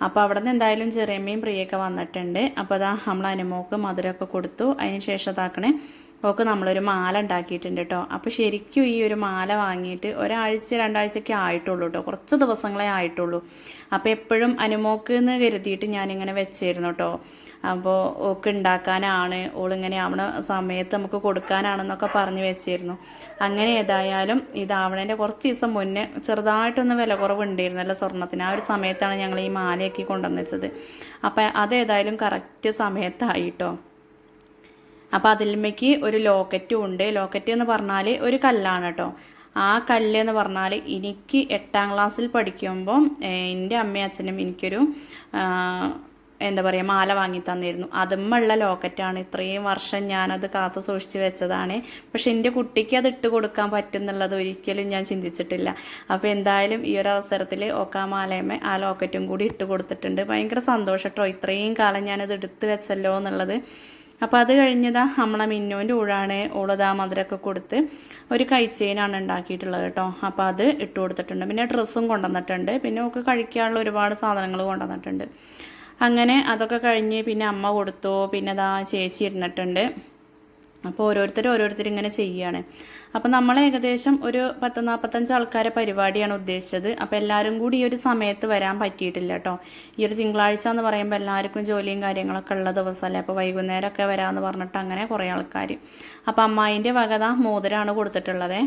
അപ്പോൾ അവിടെ നിന്ന് എന്തായാലും ചെറിയമ്മയും പ്രിയൊക്കെ വന്നിട്ടുണ്ട്. അപ്പോൾ അതാ നമ്മൾ അനുമോക്ക് മധുരമൊക്കെ കൊടുത്തു. അതിന് ശേഷം ഇതാക്കണേ ഒക്കെ നമ്മളൊരു മാല ഉണ്ടാക്കിയിട്ടുണ്ട് കേട്ടോ. അപ്പോൾ ശരിക്കും ഈ ഒരു മാല വാങ്ങിയിട്ട് 1-2 ആഴ്ചയൊക്കെ ആയിട്ടുള്ളൂ കേട്ടോ, കുറച്ച് ദിവസങ്ങളെ ആയിട്ടുള്ളൂ. അപ്പോൾ എപ്പോഴും അനുമോക്ക് എന്ന് കരുതിയിട്ട് ഞാനിങ്ങനെ വെച്ചിരുന്നു കേട്ടോ. അപ്പോൾ ഓക്ക് ഉണ്ടാക്കാനാണ്, ഓളിങ്ങനെ ആവണ സമയത്ത് നമുക്ക് കൊടുക്കാനാണെന്നൊക്കെ പറഞ്ഞ് വെച്ചിരുന്നു. അങ്ങനെ ഏതായാലും ഇതാവണേൻ്റെ കുറച്ച് ദിവസം മുന്നേ ചെറുതായിട്ടൊന്ന് വില കുറവുണ്ടായിരുന്നല്ലോ സ്വർണ്ണത്തിന്. ആ ഒരു സമയത്താണ് ഞങ്ങൾ ഈ മാലയൊക്കെ കൊണ്ടുവന്ന് വെച്ചത്. അപ്പോൾ അതേതായാലും കറക്റ്റ് സമയത്തായിട്ടോ. അപ്പോൾ അതിലേക്ക് ഒരു ലോക്കറ്റും ഉണ്ട്. ലോക്കറ്റ് എന്ന് പറഞ്ഞാൽ ഒരു കല്ലാണ് കേട്ടോ. ആ കല്ല് എന്ന് പറഞ്ഞാൽ എനിക്ക് 8ാം ക്ലാസ്സിൽ പഠിക്കുമ്പം എൻ്റെ അമ്മയും അച്ഛനും എനിക്കൊരു എന്താ പറയുക മാല വാങ്ങി തന്നിരുന്നു. അതുമുള്ള ലോക്കറ്റാണ്. ഇത്രയും വർഷം ഞാനത് കാത്തു സൂക്ഷിച്ച് വെച്ചതാണ്. പക്ഷെ എൻ്റെ കുട്ടിക്ക് അത് ഇട്ട് കൊടുക്കാൻ പറ്റുന്നുള്ളത് ഒരിക്കലും ഞാൻ ചിന്തിച്ചിട്ടില്ല. അപ്പോൾ എന്തായാലും ഈ ഒരു അവസരത്തിൽ ഓക്കാ മാലയമ്മ ആ ലോക്കറ്റും കൂടി ഇട്ട് കൊടുത്തിട്ടുണ്ട്. ഭയങ്കര സന്തോഷം കേട്ടോ, ഇത്രയും കാലം ഞാനത് എടുത്ത് വെച്ചല്ലോ എന്നുള്ളത്. അപ്പോൾ അത് കഴിഞ്ഞതാ നമ്മളെ മിന്നുവിൻ്റെ ഊഴാണ്. ഓളതാ മധുരമൊക്കെ കൊടുത്ത് ഒരു കൈച്ചെയിനാണ് ഉണ്ടാക്കിയിട്ടുള്ളത് കേട്ടോ. അപ്പോൾ അത് ഇട്ട് കൊടുത്തിട്ടുണ്ട്. പിന്നെ ഡ്രസ്സും കൊണ്ടുവന്നിട്ടുണ്ട്. പിന്നെ ഒക്കെ കഴിക്കാനുള്ള ഒരുപാട് സാധനങ്ങൾ കൊണ്ടുവന്നിട്ടുണ്ട്. അങ്ങനെ അതൊക്കെ കഴിഞ്ഞ് പിന്നെ അമ്മ കൊടുത്തു. പിന്നെ അതാ ചേച്ചി ഇരുന്നിട്ടുണ്ട്. അപ്പോൾ ഓരോരുത്തർ ഇങ്ങനെ ചെയ്യുകയാണ്. അപ്പോൾ നമ്മൾ ഏകദേശം ഒരു 10-45 ആൾക്കാരെ പരിപാടിയാണ് ഉദ്ദേശിച്ചത്. അപ്പോൾ എല്ലാവരും കൂടി ഈ ഒരു സമയത്ത് വരാൻ പറ്റിയിട്ടില്ല കേട്ടോ. ഈ ഒരു തിങ്കളാഴ്ച എന്ന് പറയുമ്പോൾ എല്ലാവർക്കും ജോലിയും കാര്യങ്ങളൊക്കെ ഉള്ള ദിവസമല്ലേ. അപ്പോൾ വൈകുന്നേരമൊക്കെ വരാമെന്ന് പറഞ്ഞിട്ട് അങ്ങനെ കുറേ ആൾക്കാർ. അപ്പോൾ അമ്മായിൻ്റെ വകത മോതിരമാണ് കൊടുത്തിട്ടുള്ളത്.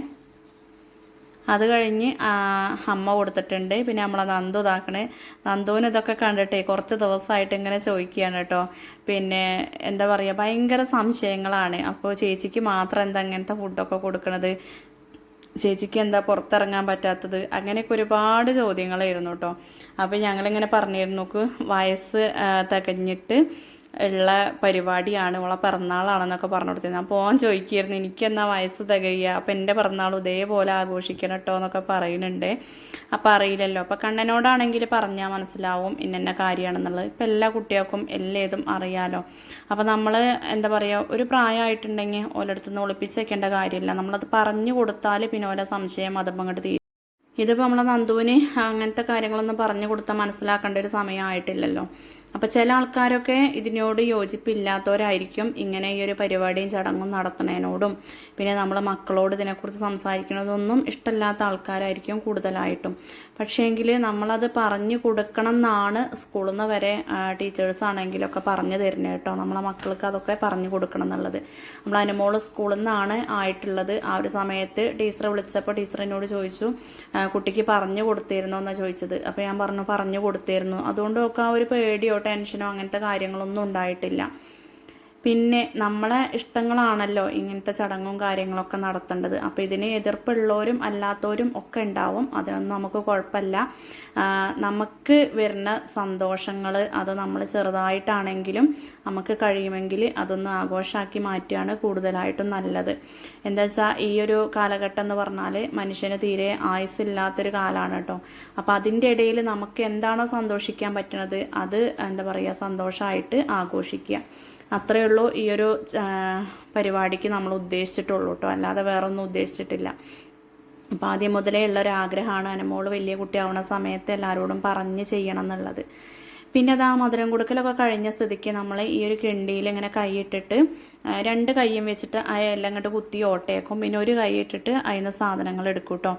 അത് കഴിഞ്ഞ് അമ്മ കൊടുത്തിട്ടുണ്ട്. പിന്നെ നമ്മളെ നന്ദു ഇതാക്കണേ. നന്ദുവിന് ഇതൊക്കെ കണ്ടിട്ടേ കുറച്ച് ദിവസമായിട്ട് ഇങ്ങനെ ചോദിക്കുകയാണ് കേട്ടോ. പിന്നെ എന്താ പറയുക, ഭയങ്കര സംശയങ്ങളാണ്. അപ്പോൾ ചേച്ചിക്ക് മാത്രം എന്താ ഇങ്ങനത്തെ ഫുഡൊക്കെ കൊടുക്കണത്, ചേച്ചിക്ക് എന്താ പുറത്തിറങ്ങാൻ പറ്റാത്തത്, അങ്ങനെയൊക്കെ ഒരുപാട് ചോദ്യങ്ങളായിരുന്നു കേട്ടോ. അപ്പോൾ ഞങ്ങളിങ്ങനെ പറഞ്ഞിരുന്നു, നോക്ക് വയസ്സ് തികഞ്ഞിട്ട് ഉള്ള പരിപാടിയാണ്, ഓളെ പിറന്നാളാണെന്നൊക്കെ പറഞ്ഞു കൊടുത്തിരുന്നു. അപ്പോൾ ഓൻ ചോദിക്കുമായിരുന്നു എനിക്കെന്നാ വയസ്സ് തികയുക, അപ്പം എൻ്റെ പിറന്നാളും ഇതേപോലെ ആഘോഷിക്കണം കേട്ടോ എന്നൊക്കെ പറയുന്നുണ്ട്. അപ്പം അറിയില്ലല്ലോ. അപ്പം കണ്ണനോടാണെങ്കിൽ പറഞ്ഞാൽ മനസ്സിലാവും ഇന്ന കാര്യമാണെന്നുള്ളത്. ഇപ്പം എല്ലാ കുട്ടികൾക്കും എല്ലേതും അറിയാലോ. അപ്പം നമ്മൾ എന്താ പറയുക, ഒരു പ്രായമായിട്ടുണ്ടെങ്കിൽ ഓരോരുത്തുനിന്ന് ഒളിപ്പിച്ച് വെക്കേണ്ട കാര്യമില്ല. നമ്മളത് പറഞ്ഞു കൊടുത്താൽ പിന്നെ ഓരോ സംശയം അതും അങ്ങോട്ട് തീരും. ഇതിപ്പോൾ നമ്മളെ നന്ദുവിന് അങ്ങനത്തെ കാര്യങ്ങളൊന്നും പറഞ്ഞു കൊടുത്താൽ മനസ്സിലാക്കേണ്ട ഒരു സമയമായിട്ടില്ലല്ലോ. അപ്പോൾ ചില ആൾക്കാരൊക്കെ ഇതിനോട് യോജിപ്പില്ലാത്തവരായിരിക്കും ഇങ്ങനെ ഈ ഒരു പരിപാടിയും ചടങ്ങും നടത്തുന്നതിനോടും പിന്നെ നമ്മൾ മക്കളോട് ഇതിനെക്കുറിച്ച് സംസാരിക്കുന്നതൊന്നും ഇഷ്ടമില്ലാത്ത ആൾക്കാരായിരിക്കും കൂടുതലായിട്ടും. പക്ഷേങ്കിൽ നമ്മളത് പറഞ്ഞു കൊടുക്കണം എന്നാണ് സ്കൂളിൽ നിന്ന് വരെ ടീച്ചേഴ്സ് ആണെങ്കിലൊക്കെ പറഞ്ഞു തരുന്നത് കേട്ടോ. നമ്മളെ മക്കൾക്ക് അതൊക്കെ പറഞ്ഞു കൊടുക്കണം എന്നുള്ളത്. നമ്മൾ അനുമോള് സ്കൂളിൽ നിന്നാണ് ആയിട്ടുള്ളത്. ആ ഒരു സമയത്ത് ടീച്ചറെ വിളിച്ചപ്പോൾ ടീച്ചർ എന്നോട് ചോദിച്ചു കുട്ടിക്ക് പറഞ്ഞു കൊടുത്തിരുന്നോ എന്നാണ് ചോദിച്ചത്. അപ്പോൾ ഞാൻ പറഞ്ഞു കൊടുത്തിരുന്നു. അതുകൊണ്ടൊക്കെ ആ ഒരു പേടിയോ ടെൻഷനോ അങ്ങനത്തെ കാര്യങ്ങളൊന്നും ഉണ്ടായിട്ടില്ല. പിന്നെ നമ്മളെ ഇഷ്ടങ്ങളാണല്ലോ ഇങ്ങനത്തെ ചടങ്ങും കാര്യങ്ങളൊക്കെ നടത്തേണ്ടത്. അപ്പോൾ ഇതിന് എതിർപ്പുള്ളവരും അല്ലാത്തവരും ഒക്കെ ഉണ്ടാവും. അതിനൊന്നും നമുക്ക് കുഴപ്പമില്ല. നമുക്ക് വരുന്ന സന്തോഷങ്ങൾ അത് നമ്മൾ ചെറുതായിട്ടാണെങ്കിലും നമുക്ക് കഴിയുമെങ്കിൽ അതൊന്ന് ആഘോഷമാക്കി മാറ്റുകയാണ് കൂടുതലായിട്ടും നല്ലത്. എന്താ വെച്ചാൽ ഈ ഒരു കാലഘട്ടം എന്ന് പറഞ്ഞാൽ മനുഷ്യന് തീരെ ആയുസ്സില്ലാത്തൊരു കാലമാണ് കേട്ടോ. അപ്പോൾ അതിൻ്റെ ഇടയിൽ നമുക്ക് എന്താണോ സന്തോഷിക്കാൻ പറ്റുന്നത് അത് എന്താ പറയുക സന്തോഷമായിട്ട് ആഘോഷിക്കുക. അത്രയേ ഉള്ളൂ ഈ ഒരു പരിപാടിക്ക് നമ്മൾ ഉദ്ദേശിച്ചിട്ടുള്ളൂ കേട്ടോ. അല്ലാതെ വേറെ ഒന്നും ഉദ്ദേശിച്ചിട്ടില്ല. അപ്പോൾ ആദ്യം മുതലേ ഉള്ളൊരാഗ്രഹമാണ് അനുമോള് വലിയ കുട്ടിയാവുന്ന സമയത്ത് എല്ലാവരോടും പറഞ്ഞ് ചെയ്യണം എന്നുള്ളത്. പിന്നെ അത് ആ മധുരം കൊടുക്കലൊക്കെ കഴിഞ്ഞ സ്ഥിതിക്ക് നമ്മൾ ഈ ഒരു കിണ്ടിയിൽ ഇങ്ങനെ കൈയിട്ടിട്ട് 2 കൈയും വെച്ചിട്ട് എല്ലാം അങ്ങോട്ട് കുത്തി ഓട്ടയേക്കും. പിന്നെ ഒരു കൈ ഇട്ടിട്ട് അതിന് സാധനങ്ങൾ എടുക്കും കേട്ടോ.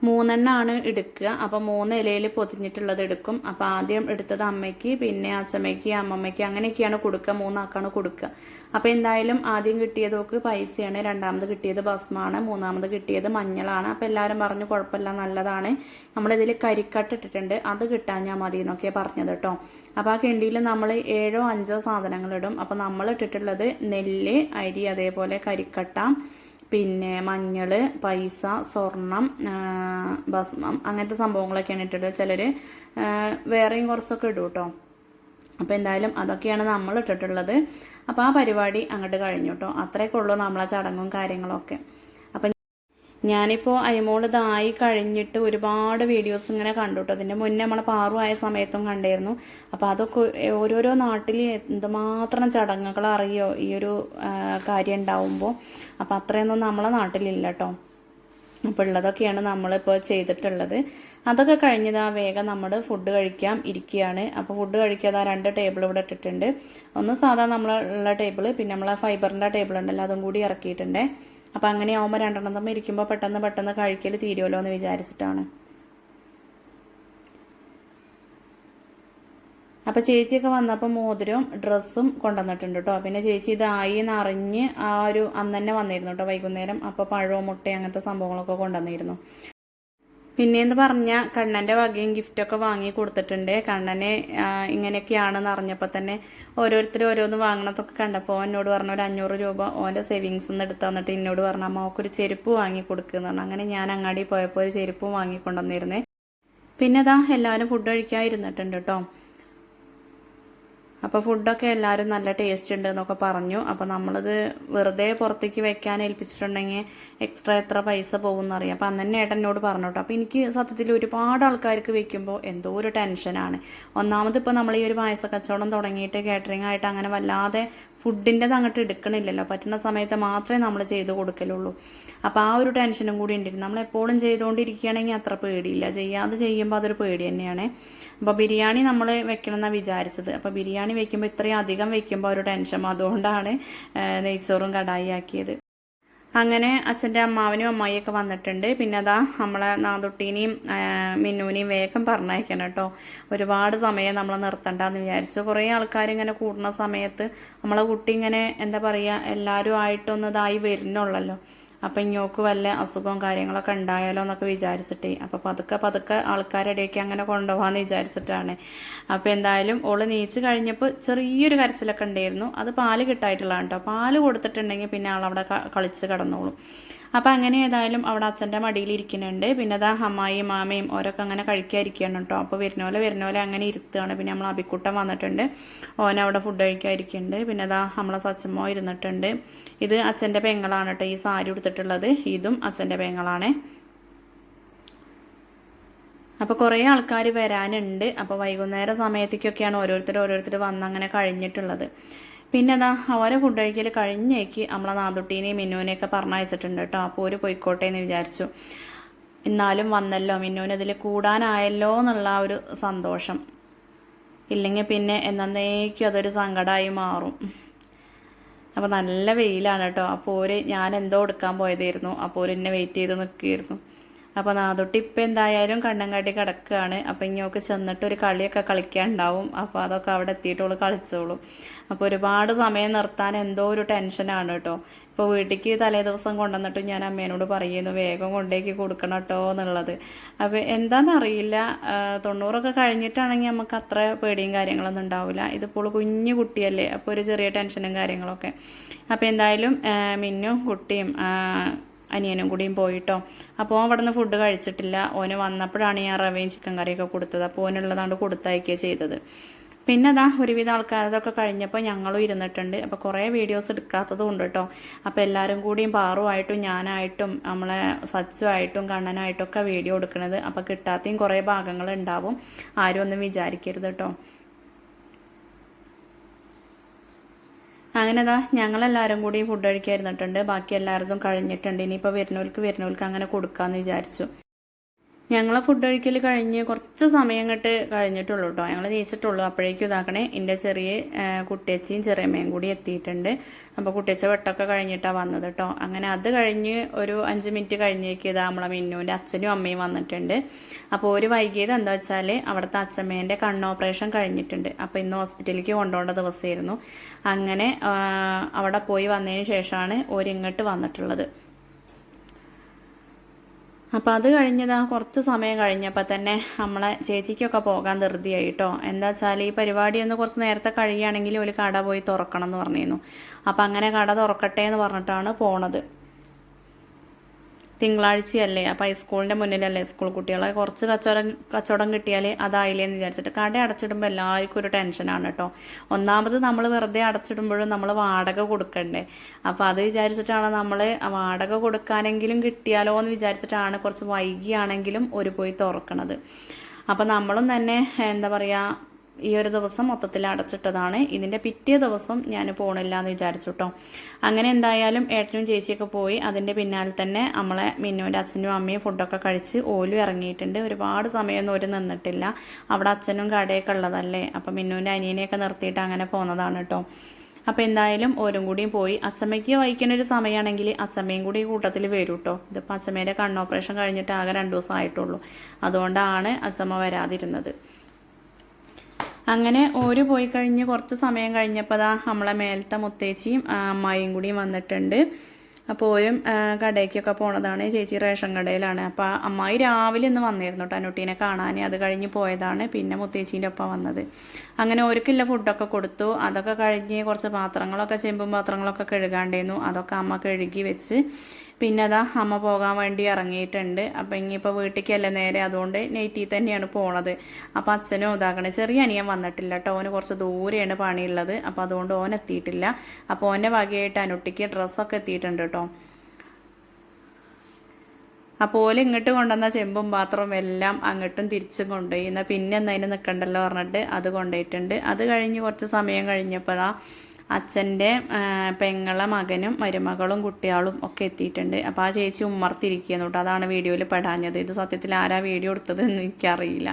3 എണ്ണമാണ് എടുക്കുക. അപ്പോൾ 3 ഇലയിൽ പൊതിഞ്ഞിട്ടുള്ളത് എടുക്കും. അപ്പോൾ ആദ്യം എടുത്തത് അമ്മയ്ക്ക്, പിന്നെ അച്ഛമ്മയ്ക്ക്, അമ്മമ്മയ്ക്ക് അങ്ങനെയൊക്കെയാണ് കൊടുക്കുക. 3 ആൾക്കാണ് കൊടുക്കുക. അപ്പോൾ എന്തായാലും ആദ്യം കിട്ടിയതൊക്കെ പൈസയാണ്, രണ്ടാമത് കിട്ടിയത് ഭസ്മാണ്, മൂന്നാമത് കിട്ടിയത് മഞ്ഞളാണ്. അപ്പോൾ എല്ലാവരും പറഞ്ഞു കുഴപ്പമില്ല നല്ലതാണ്, നമ്മളിതിൽ കരിക്കട്ട ഇട്ടിട്ടുണ്ട്, അത് കിട്ടാഞ്ഞാൽ മതി എന്നൊക്കെ പറഞ്ഞത് കേട്ടോ. അപ്പോൾ ആ കിണ്ടിയിൽ നമ്മൾ 7-5 സാധനങ്ങളിടും. അപ്പോൾ നമ്മൾ ഇട്ടിട്ടുള്ളത് നെല്ല്, അരി, അതേപോലെ കരിക്കട്ട, പിന്നെ മഞ്ഞൾ, പൈസ, സ്വർണം, ഭസ്മം അങ്ങനത്തെ സംഭവങ്ങളൊക്കെയാണ് ഇട്ടിട്ട്. ചിലർ വേറെയും കുറച്ചൊക്കെ ഇടും കേട്ടോ. അപ്പോൾ എന്തായാലും അതൊക്കെയാണ് നമ്മൾ ഇട്ടിട്ടുള്ളത്. അപ്പോൾ ആ പരിപാടി അങ്ങോട്ട് കഴിഞ്ഞു കേട്ടോ. അത്രയൊക്കെ ഉള്ളൂ നമ്മളെ ചടങ്ങും കാര്യങ്ങളൊക്കെ. അപ്പം ഞാനിപ്പോൾ അയ്മോൾ ഇതായി കഴിഞ്ഞിട്ട് ഒരുപാട് വീഡിയോസ് ഇങ്ങനെ കണ്ടു കേട്ടോ. അതിൻ്റെ മുന്നേ നമ്മളെ പാറു ആയ സമയത്തും കണ്ടായിരുന്നു. അപ്പോൾ അതൊക്കെ ഓരോരോ നാട്ടിൽ എന്തുമാത്രം ചടങ്ങുകൾ അറിയോ ഈ ഒരു കാര്യം ഉണ്ടാവുമ്പോൾ. അപ്പോൾ അത്രയൊന്നും നമ്മളെ നാട്ടിലില്ല കേട്ടോ. അപ്പോൾ ഉള്ളതൊക്കെയാണ് നമ്മളിപ്പോൾ ചെയ്തിട്ടുള്ളത്. അതൊക്കെ കഴിഞ്ഞതാ വേഗം നമ്മൾ ഫുഡ് കഴിക്കാൻ ഇരിക്കുകയാണ്. അപ്പോൾ ഫുഡ് കഴിക്കാതെ 2 ടേബിൾ ഇവിടെ ഇട്ടിട്ടുണ്ട്. ഒന്ന് സാധാ നമ്മളുള്ള ടേബിൾ, പിന്നെ നമ്മളെ ഫൈബറിൻ്റെ ടേബിൾ ഉണ്ടല്ലോ അതും കൂടി ഇറക്കിയിട്ടുണ്ട്. അപ്പോൾ അങ്ങനെ ആകുമ്പോൾ 2 എണ്ണം തമ്മിൽ ഇരിക്കുമ്പോൾ പെട്ടെന്ന് കഴിക്കൽ തീരുമല്ലോ എന്ന് വിചാരിച്ചിട്ടാണ്. അപ്പോൾ ചേച്ചിയൊക്കെ വന്നപ്പോൾ മോതിരവും ഡ്രസ്സും കൊണ്ടുവന്നിട്ടുണ്ട് കേട്ടോ. പിന്നെ ചേച്ചി ഇതായി എന്നറിഞ്ഞ് ആ ഒരു അന്ന് തന്നെ വന്നിരുന്നു കേട്ടോ വൈകുന്നേരം. അപ്പോൾ പഴവും മുട്ടയും അങ്ങനത്തെ സംഭവങ്ങളൊക്കെ കൊണ്ടുവന്നിരുന്നു. പിന്നെയെന്ന് പറഞ്ഞാൽ കണ്ണൻ്റെ വകയും ഗിഫ്റ്റൊക്കെ വാങ്ങി കൊടുത്തിട്ടുണ്ട്. കണ്ണന് ഇങ്ങനെയൊക്കെയാണെന്ന് അറിഞ്ഞപ്പോൾ തന്നെ ഓരോരുത്തർ ഓരോന്ന് വാങ്ങണതൊക്കെ കണ്ടപ്പോൾ എന്നോട് പറഞ്ഞു ഒരു 500 രൂപ ഓൻ്റെ സേവിങ്സ് ഒന്ന് എടുത്ത് തന്നിട്ട് എന്നോട് പറഞ്ഞു അമ്മ ഒരു ചെരുപ്പ് വാങ്ങി കൊടുക്കുമെന്ന് പറഞ്ഞു. അങ്ങനെ ഞാൻ അങ്ങാടി പോയപ്പോൾ ഒരു ചെരുപ്പ് വാങ്ങിക്കൊണ്ടുവന്നിരുന്നേ. പിന്നെ അതാ എല്ലാവരും ഫുഡ് കഴിക്കാതിരുന്നിട്ടുണ്ട് കേട്ടോ. അപ്പോൾ ഫുഡൊക്കെ എല്ലാവരും നല്ല ടേസ്റ്റ് ഉണ്ട് എന്നൊക്കെ പറഞ്ഞു. അപ്പോൾ നമ്മളത് വെറുതെ പുറത്തേക്ക് വെക്കാൻ ഏൽപ്പിച്ചിട്ടുണ്ടെങ്കിൽ എക്സ്ട്രാ എത്ര പൈസ പോകുമെന്നറിയാം. അപ്പോൾ അന്ന് തന്നെ ഏട്ടനോട് പറഞ്ഞു കേട്ടോ. അപ്പോൾ എനിക്ക് സത്യത്തിൽ ഒരുപാട് ആൾക്കാർക്ക് വെക്കുമ്പോൾ എന്തോ ഒരു ടെൻഷനാണ്. ഒന്നാമത് ഇപ്പോൾ നമ്മൾ ഈ ഒരു പായസ കച്ചവടം തുടങ്ങിയിട്ട് കാറ്ററിംഗ് ആയിട്ട് അങ്ങനെ വല്ലാതെ ഫുഡിൻ്റെത് അങ്ങോട്ട് എടുക്കണില്ലല്ലോ. പറ്റുന്ന സമയത്ത് മാത്രമേ നമ്മൾ ചെയ്ത് കൊടുക്കലുള്ളൂ. അപ്പോൾ ആ ഒരു ടെൻഷനും കൂടി ഉണ്ടായിരുന്നു. നമ്മളെപ്പോഴും ചെയ്തുകൊണ്ടിരിക്കുകയാണെങ്കിൽ അത്ര പേടിയില്ല, ചെയ്യാതെ ചെയ്യുമ്പോൾ അതൊരു പേടി തന്നെയാണ്. അപ്പോൾ ബിരിയാണി നമ്മൾ വെക്കണം എന്നാണ് വിചാരിച്ചത്. അപ്പോൾ ബിരിയാണി വെക്കുമ്പോൾ ഇത്രയും അധികം വെക്കുമ്പോൾ ഒരു ടെൻഷൻ, അതുകൊണ്ടാണ് നെയ്ച്ചോറും കടായി ആക്കിയത്. അങ്ങനെ അച്ഛൻ്റെ അമ്മാവനും അമ്മായിയൊക്കെ വന്നിട്ടുണ്ട്. പിന്നെ അതാ നമ്മളെ നാദുട്ടീനെയും മിന്നൂനെയും വേഗം പറഞ്ഞയക്കണം കേട്ടോ. ഒരുപാട് സമയം നമ്മൾ നിർത്തണ്ടെന്ന് വിചാരിച്ചു. കുറേ ആൾക്കാർ ഇങ്ങനെ കൂടുന്ന സമയത്ത് നമ്മളെ കുട്ടി ഇങ്ങനെ എന്താ പറയുക എല്ലാവരും ആയിട്ടൊന്ന് ഇതായി വരുന്നുള്ളല്ലോ. അപ്പം ഇങ്ങോക്ക് വല്ല അസുഖവും കാര്യങ്ങളൊക്കെ ഉണ്ടായാലോ എന്നൊക്കെ വിചാരിച്ചിട്ടേ. അപ്പോൾ പതുക്കെ ആൾക്കാരുടെയൊക്കെ അങ്ങനെ കൊണ്ടുപോകാമെന്ന് വിചാരിച്ചിട്ടാണ്. അപ്പോൾ എന്തായാലും ഓള് നീച്ച് കഴിഞ്ഞപ്പോൾ ചെറിയൊരു കരച്ചിലൊക്കെ ഉണ്ടായിരുന്നു. അത് പാല് കിട്ടായിട്ടുള്ളതാണ് കേട്ടോ. പാല് കൊടുത്തിട്ടുണ്ടെങ്കിൽ പിന്നെ ആളവിടെ കളിച്ച് കിടന്നോളും. അപ്പം അങ്ങനെ ഏതായാലും അവിടെ അച്ഛൻ്റെ മടിയിൽ ഇരിക്കുന്നുണ്ട്. പിന്നെ അതാ അമ്മായിയും മാമയും ഓരൊക്കെ അങ്ങനെ കഴിക്കാതിരിക്കുകയാണ് കേട്ടോ. അപ്പോൾ വരുന്ന പോലെ അങ്ങനെ ഇരുത്തുകയാണ്. പിന്നെ നമ്മൾ അബിക്കുട്ടൻ വന്നിട്ടുണ്ട്, ഓനവിടെ ഫുഡ് കഴിക്കാതിരിക്കുന്നുണ്ട്. പിന്നെ അതാ നമ്മളെ സച്ചമ്മോ ഇരുന്നിട്ടുണ്ട്. ഇത് അച്ഛൻ്റെ പെങ്ങളാണ് കേട്ടോ ഈ സാരി ഉടുത്തിട്ടുള്ളത്. ഇതും അച്ഛൻ്റെ പെങ്ങളാണ്. അപ്പോൾ കുറേ ആൾക്കാർ വരാനുണ്ട്. അപ്പോൾ വൈകുന്നേര സമയത്തേക്കൊക്കെയാണ് ഓരോരുത്തർ വന്നങ്ങനെ കഴിഞ്ഞിട്ടുള്ളത്. പിന്നെ അതാ അവരെ ഫുഡ് കഴിക്കൽ കഴിഞ്ഞേക്ക് നമ്മളെ നാദുട്ടീനെയും മിന്നുവിനെയൊക്കെ പറഞ്ഞയച്ചിട്ടുണ്ട് കേട്ടോ. അപ്പോൾ ഒരു പോയിക്കോട്ടെ എന്ന് വിചാരിച്ചു. എന്നാലും വന്നല്ലോ, മിന്നുവിനതിൽ കൂടാനായല്ലോ എന്നുള്ള ഒരു സന്തോഷം. ഇല്ലെങ്കിൽ പിന്നെ എന്നേക്കും അതൊരു സങ്കടമായി മാറും. അപ്പോൾ നല്ല വെയിലാണ് കേട്ടോ. അപ്പോൾ ഞാൻ എന്തോ എടുക്കാൻ പോയതായിരുന്നു. അപ്പോൾ എന്നെ വെയിറ്റ് ചെയ്ത് നിൽക്കുകയായിരുന്നു. അപ്പോൾ നാദുട്ടി ഇപ്പം എന്തായാലും കണ്ണും കാട്ടി കിടക്കുകയാണ്. അപ്പോൾ ഇങ്ങോട്ട് ചെന്നിട്ട് ഒരു കളിയൊക്കെ കളിക്കാനുണ്ടാവും. അപ്പോൾ അതൊക്കെ അവിടെ എത്തിയിട്ടോളൂ കളിച്ചോളും. അപ്പോൾ ഒരുപാട് സമയം നിർത്താൻ എന്തോ ഒരു ടെൻഷനാണ് കേട്ടോ. ഇപ്പോൾ വീട്ടിലേക്ക് തലേ ദിവസം കൊണ്ടുവന്നിട്ട് ഞാൻ അമ്മേനോട് പറയുന്നു വേഗം കൊണ്ടേക്ക് കൊടുക്കണം കേട്ടോ എന്നുള്ളത്. അപ്പോൾ എന്താണെന്നറിയില്ല, 90 കഴിഞ്ഞിട്ടാണെങ്കിൽ നമുക്ക് അത്ര പേടിയും കാര്യങ്ങളൊന്നും ഉണ്ടാവില്ല. ഇതിപ്പോൾ കുഞ്ഞു കുട്ടിയല്ലേ, അപ്പോൾ ഒരു ചെറിയ ടെൻഷനും കാര്യങ്ങളൊക്കെ. അപ്പോൾ എന്തായാലും മിന്നും കുട്ടിയും അനിയനും കൂടിയും പോയിട്ടോ. അപ്പോൾ അവിടെ നിന്ന് ഫുഡ് കഴിച്ചിട്ടില്ല. ഓന് വന്നപ്പോഴാണ് ഞാൻ റവയും ചിക്കൻ കറിയൊക്കെ കൊടുത്തത്. അപ്പോൾ ഓനുള്ളതാണ്ട് കൊടുത്തയക്കുകയാണ് ചെയ്തത്. പിന്നെ അതാ ഒരുവിധ ആൾക്കാരതൊക്കെ കഴിഞ്ഞപ്പോൾ ഞങ്ങളും ഇരുന്നിട്ടുണ്ട്. അപ്പോൾ കുറേ വീഡിയോസ് എടുക്കാത്തതും ഉണ്ട് കേട്ടോ. അപ്പോൾ എല്ലാവരും കൂടിയും പാറുമായിട്ടും ഞാനായിട്ടും നമ്മളെ സച്ചുമായിട്ടും കണ്ണനായിട്ടും ഒക്കെ വീഡിയോ എടുക്കുന്നത്. അപ്പോൾ കിട്ടാത്തയും കുറേ ഭാഗങ്ങൾ ഉണ്ടാവും, ആരും ഒന്നും വിചാരിക്കരുത് കേട്ടോ. അങ്ങനെ അതാ ഞങ്ങളെല്ലാവരും കൂടി ഫുഡ് കഴിക്കാതിരുന്നിട്ടുണ്ട്. ബാക്കി എല്ലാവരും കഴിഞ്ഞിട്ടുണ്ട്. ഇനിയിപ്പോൾ വരുന്നവർക്ക് അങ്ങനെ കൊടുക്കാമെന്ന് വിചാരിച്ചു. ഞങ്ങൾ ഫുഡ് കഴിക്കൽ കഴിഞ്ഞ് കുറച്ച് സമയം കഴിഞ്ഞിട്ടുള്ളൂ കേട്ടോ. ഞങ്ങൾ ജയിച്ചിട്ടുള്ളൂ. അപ്പോഴേക്കും ഇതാക്കണേ എൻ്റെ ചെറിയ കുട്ടിയച്ചിയും ചെറിയമ്മയും കൂടി എത്തിയിട്ടുണ്ട്. അപ്പോൾ കുട്ടിയച്ച വെട്ടമൊക്കെ കഴിഞ്ഞിട്ടാണ് വന്നത് കേട്ടോ. അങ്ങനെ അത് കഴിഞ്ഞ് ഒരു 5 മിനിറ്റ് കഴിഞ്ഞേക്ക് ഇതാ നമ്മളെ മിന്നുവിൻ്റെ അച്ഛനും അമ്മയും വന്നിട്ടുണ്ട്. അപ്പോൾ ഒരു വൈകിയത് എന്താ വെച്ചാൽ അവിടുത്തെ അച്ഛമ്മേൻ്റെ കണ്ണ് ഓപ്പറേഷൻ കഴിഞ്ഞിട്ടുണ്ട്. അപ്പോൾ ഇന്ന് ഹോസ്പിറ്റലിലേക്ക് കൊണ്ടുപോകേണ്ട ദിവസമായിരുന്നു. അങ്ങനെ അവിടെ പോയി വന്നതിന് ശേഷമാണ് ഇങ്ങോട്ട് വന്നിട്ടുള്ളത്. അപ്പോൾ അത് കഴിഞ്ഞതാ കുറച്ച് സമയം കഴിഞ്ഞപ്പോൾ തന്നെ നമ്മളെ ചേച്ചിക്കൊക്കെ പോകാൻ ധൃതിയായി കേട്ടോ. എന്താ വെച്ചാൽ ഈ പരിപാടി ഒന്ന് കുറച്ച് നേരത്തെ കഴിയുകയാണെങ്കിൽ ഒരു കട പോയി തുറക്കണം എന്ന് പറഞ്ഞിരുന്നു. അപ്പോൾ അങ്ങനെ കട തുറക്കട്ടെ എന്ന് പറഞ്ഞിട്ടാണ് പോണത്. തിങ്കളാഴ്ചയല്ലേ, അപ്പോൾ ഹൈസ്കൂളിൻ്റെ മുന്നിലല്ലേ സ്കൂൾ കുട്ടികളെ കുറച്ച് കച്ചവടം കിട്ടിയാൽ അതായില്ലേന്ന് വിചാരിച്ചിട്ട്. കട അടച്ചിടുമ്പോൾ എല്ലാവർക്കും ഒരു ടെൻഷനാണ് കേട്ടോ. ഒന്നാമത് നമ്മൾ വെറുതെ അടച്ചിടുമ്പോഴും നമ്മൾ വാടക കൊടുക്കണ്ടേ. അപ്പോൾ അത് വിചാരിച്ചിട്ടാണ് നമ്മൾ വാടക കൊടുക്കാനെങ്കിലും കിട്ടിയാലോ എന്ന് വിചാരിച്ചിട്ടാണ് കുറച്ച് വൈകിയാണെങ്കിലും പോയി തുറക്കണത്. അപ്പോൾ നമ്മളും തന്നെ എന്താ പറയുക ഈ ഒരു ദിവസം മൊത്തത്തിൽ അടച്ചിട്ടതാണ്. ഇതിൻ്റെ പിറ്റേ ദിവസം ഞാൻ പോകണില്ല എന്ന് വിചാരിച്ചു കേട്ടോ. അങ്ങനെ എന്തായാലും ഏട്ടനും ചേച്ചിയൊക്കെ പോയി. അതിൻ്റെ പിന്നാലെ തന്നെ നമ്മളെ മിന്നുവിൻ്റെ അച്ഛനും അമ്മയും ഫുഡൊക്കെ കഴിച്ച് ഓലും ഇറങ്ങിയിട്ടുണ്ട്. ഒരുപാട് സമയമൊന്നും ഒരു നിന്നിട്ടില്ല. അവിടെ അച്ഛനും കടയൊക്കെ ഉള്ളതല്ലേ. അപ്പം മിന്നുവിൻ്റെ അനിയനെയൊക്കെ നിർത്തിയിട്ട് അങ്ങനെ പോകുന്നതാണ് കേട്ടോ. അപ്പോൾ എന്തായാലും ഓരും കൂടിയും പോയി. അച്ഛമ്മയ്ക്ക് വഹിക്കുന്നൊരു സമയമാണെങ്കിൽ അച്ഛമ്മയും കൂടി കൂട്ടത്തിൽ വരും കേട്ടോ. ഇതിപ്പോൾ അച്ഛമ്മേൻ്റെ കണ്ണ് ഓപ്പറേഷൻ കഴിഞ്ഞിട്ട് ആകെ 2 ദിവസം ആയിട്ടുള്ളൂ. അതുകൊണ്ടാണ് അച്ഛമ്മ വരാതിരുന്നത്. അങ്ങനെ പോയി കഴിഞ്ഞ് കുറച്ച് സമയം കഴിഞ്ഞപ്പോൾ നമ്മളെ മേലത്തെ മുത്തേച്ചിയും അമ്മായിയും കൂടിയും വന്നിട്ടുണ്ട്. അപ്പോൾ ഓരും കടയ്ക്കൊക്കെ പോണതാണ്. ചേച്ചി റേഷൻ കടയിലാണ്. അപ്പോൾ അമ്മായി രാവിലെ ഇന്ന് വന്നിരുന്നു കേട്ടോ അനുട്ടീനെ കാണാൻ. അത് കഴിഞ്ഞ് പോയതാണ്. പിന്നെ മുത്തേച്ചീൻ്റെ ഒപ്പം വന്നത്. അങ്ങനെ ഓർക്കില്ല ഫുഡൊക്കെ കൊടുത്തു. അതൊക്കെ കഴിഞ്ഞ് കുറച്ച് പാത്രങ്ങളൊക്കെ ചെമ്പും പാത്രങ്ങളൊക്കെ കഴുകാണ്ടായിരുന്നു. അതൊക്കെ അമ്മ കഴുകി വെച്ച് പിന്നെ അതാ അമ്മ പോകാൻ വേണ്ടി ഇറങ്ങിയിട്ടുണ്ട്. അപ്പോൾ ഇനിയിപ്പോൾ വീട്ടിലേക്കല്ലേ നേരെ, അതുകൊണ്ട് നൈറ്റിൽ തന്നെയാണ് പോണത്. അപ്പോൾ അച്ഛനും ഇതാക്കണേ. ചെറിയ അനിയൻ വന്നിട്ടില്ല കേട്ടോ, ഓന് കുറച്ച് ദൂരെയാണ് പണിയുള്ളത്. അപ്പോൾ അതുകൊണ്ട് ഓൻ എത്തിയിട്ടില്ല. അപ്പോൾ ഓൻ്റെ വകയായിട്ട് അനുട്ടിക്ക് ഡ്രസ്സൊക്കെ എത്തിയിട്ടുണ്ട് കേട്ടോ. അപ്പോൾ ഓല് ഇങ്ങോട്ട് കൊണ്ടുവന്ന ചെമ്പും പാത്രവും എല്ലാം അങ്ങോട്ടും തിരിച്ചും കൊണ്ടുപോയി. എന്നാൽ പിന്നെ എന്നതിന് നിൽക്കണ്ടല്ലോ പറഞ്ഞിട്ട് അത് കൊണ്ടുപോയിട്ടുണ്ട്. അത് കഴിഞ്ഞ് കുറച്ച് സമയം കഴിഞ്ഞപ്പോൾ അച്ഛൻ്റെ പെങ്ങളെ മകനും മരുമകളും കുട്ടികളും ഒക്കെ എത്തിയിട്ടുണ്ട്. അപ്പോൾ ആ ചേച്ചി ഉമ്മർത്തിരിക്കുന്നു കേട്ടോ. അതാണ് വീഡിയോയിൽ പെടാഞ്ഞത്. ഇത് സത്യത്തിൽ ആരാ വീഡിയോ എടുത്തത് എന്ന് എനിക്കറിയില്ല.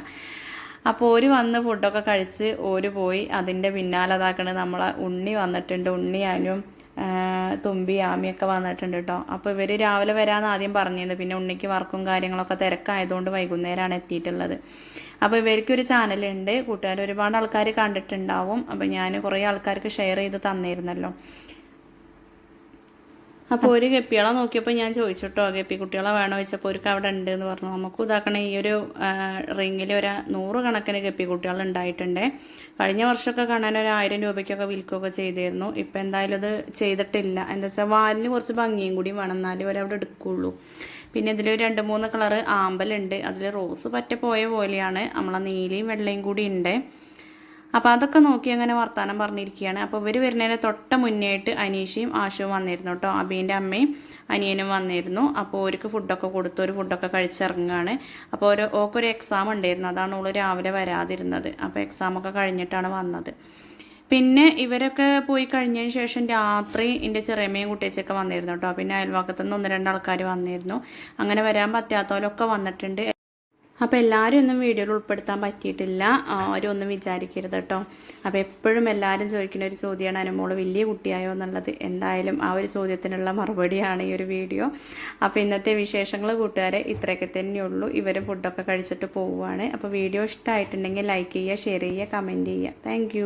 അപ്പോൾ ഓര് വന്ന് ഫുഡൊക്കെ കഴിച്ച് ഓര് പോയി. അതിൻ്റെ പിന്നാലെ അതാക്കണത് നമ്മളെ ഉണ്ണി വന്നിട്ടുണ്ട്. ഉണ്ണിയാനും തുമ്പി ആമിയൊക്കെ വന്നിട്ടുണ്ട് കേട്ടോ. അപ്പോൾ ഇവർ രാവിലെ വരാമെന്ന് ആദ്യം പറഞ്ഞിരുന്നു. പിന്നെ ഉണ്ണിക്ക് വർക്കും കാര്യങ്ങളൊക്കെ തിരക്കായതുകൊണ്ട് വൈകുന്നേരമാണ് എത്തിയിട്ടുള്ളത്. അപ്പോൾ ഇവർക്കൊരു ചാനലുണ്ട്. കൂട്ടുകാർ ഒരുപാട് ആൾക്കാർ കണ്ടിട്ടുണ്ടാവും. അപ്പോൾ ഞാൻ കുറേ ആൾക്കാർക്ക് ഷെയർ ചെയ്ത് തന്നിരുന്നല്ലോ. അപ്പോൾ ഒരു ഗപ്പികളെ നോക്കിയപ്പോൾ ഞാൻ ചോദിച്ചു കേട്ടോ, ഗപ്പി കുട്ടികളെ വേണോ ചോദിച്ചപ്പോൾ അവർക്ക് അവിടെ ഉണ്ട് എന്ന് പറഞ്ഞു. നമുക്ക് ഇതാക്കണ ഈ ഒരു റിങ്ങിൽ 100 കണക്കിന് ഗപ്പി കുട്ടികൾ ഉണ്ടായിട്ടുണ്ട്. കഴിഞ്ഞ വർഷമൊക്കെ കാണാൻ 1000 രൂപയ്ക്കൊക്കെ വിൽക്കുകയൊക്കെ ചെയ്തിരുന്നു. ഇപ്പം എന്തായാലും അത് ചെയ്തിട്ടില്ല. എന്താ വെച്ചാൽ വാലിന് കുറച്ച് ഭംഗിയും കൂടി വേണം, എന്നാലും അവരവിടെ എടുക്കുകയുള്ളൂ. പിന്നെ ഇതിൽ 2-3 കളറ് ആമ്പലുണ്ട്. അതിൽ റോസ് പറ്റ പോയ പോലെയാണ്. നമ്മളെ നീലയും വെള്ളയും കൂടി ഉണ്ട്. അപ്പോൾ അതൊക്കെ നോക്കി അങ്ങനെ വർത്താനം പറഞ്ഞിരിക്കുകയാണ്. അപ്പോൾ ഇവർ വരുന്നതിന് തൊട്ട് മുന്നേയായിട്ട് അനീഷയും ആശുവും വന്നിരുന്നു കേട്ടോ. അബീൻ്റെ അമ്മയും അനിയനും വന്നിരുന്നു. അപ്പോൾ അവർക്ക് ഫുഡൊക്കെ കൊടുത്തു. ഒരു ഫുഡൊക്കെ കഴിച്ചിറങ്ങുകയാണ്. അപ്പോൾ ഓക്കൊരു എക്സാം ഉണ്ടായിരുന്നു. അതാണ് ഓൾ രാവിലെ വരാതിരുന്നത്. അപ്പോൾ എക്സാമൊക്കെ കഴിഞ്ഞിട്ടാണ് വന്നത്. പിന്നെ ഇവരൊക്കെ പോയി കഴിഞ്ഞതിന് ശേഷം രാത്രി എൻ്റെ ചെറിയമ്മയും കുട്ടിയച്ചൊക്കെ വന്നിരുന്നു കേട്ടോ. പിന്നെ അയൽവക്കത്തുനിന്ന് 1-2 ആൾക്കാർ വന്നിരുന്നു. അങ്ങനെ വരാൻ പറ്റാത്തവരൊക്കെ വന്നിട്ടുണ്ട്. അപ്പോൾ എല്ലാവരും ഒന്നും വീഡിയോയിൽ ഉൾപ്പെടുത്താൻ പറ്റിയിട്ടില്ല. ആരും ഒന്നും വിചാരിക്കരുത് കേട്ടോ. അപ്പോൾ എപ്പോഴും എല്ലാവരും ചോദിക്കുന്ന ഒരു ചോദ്യമാണ്, അനുമോള് വലിയ കുട്ടിയായോ എന്നുള്ളത്. എന്തായാലും ആ ഒരു ചോദ്യത്തിനുള്ള മറുപടിയാണ് ഈ ഒരു വീഡിയോ. അപ്പോൾ ഇന്നത്തെ വിശേഷങ്ങൾ കൂട്ടുകാരെ ഇത്രയൊക്കെ തന്നെയുള്ളൂ. ഇവർ ഫുഡൊക്കെ കഴിച്ചിട്ട് പോവുകയാണ്. അപ്പോൾ വീഡിയോ ഇഷ്ടമായിട്ടുണ്ടെങ്കിൽ ലൈക്ക് ചെയ്യുക, ഷെയർ ചെയ്യുക, കമൻറ്റ് ചെയ്യുക. താങ്ക്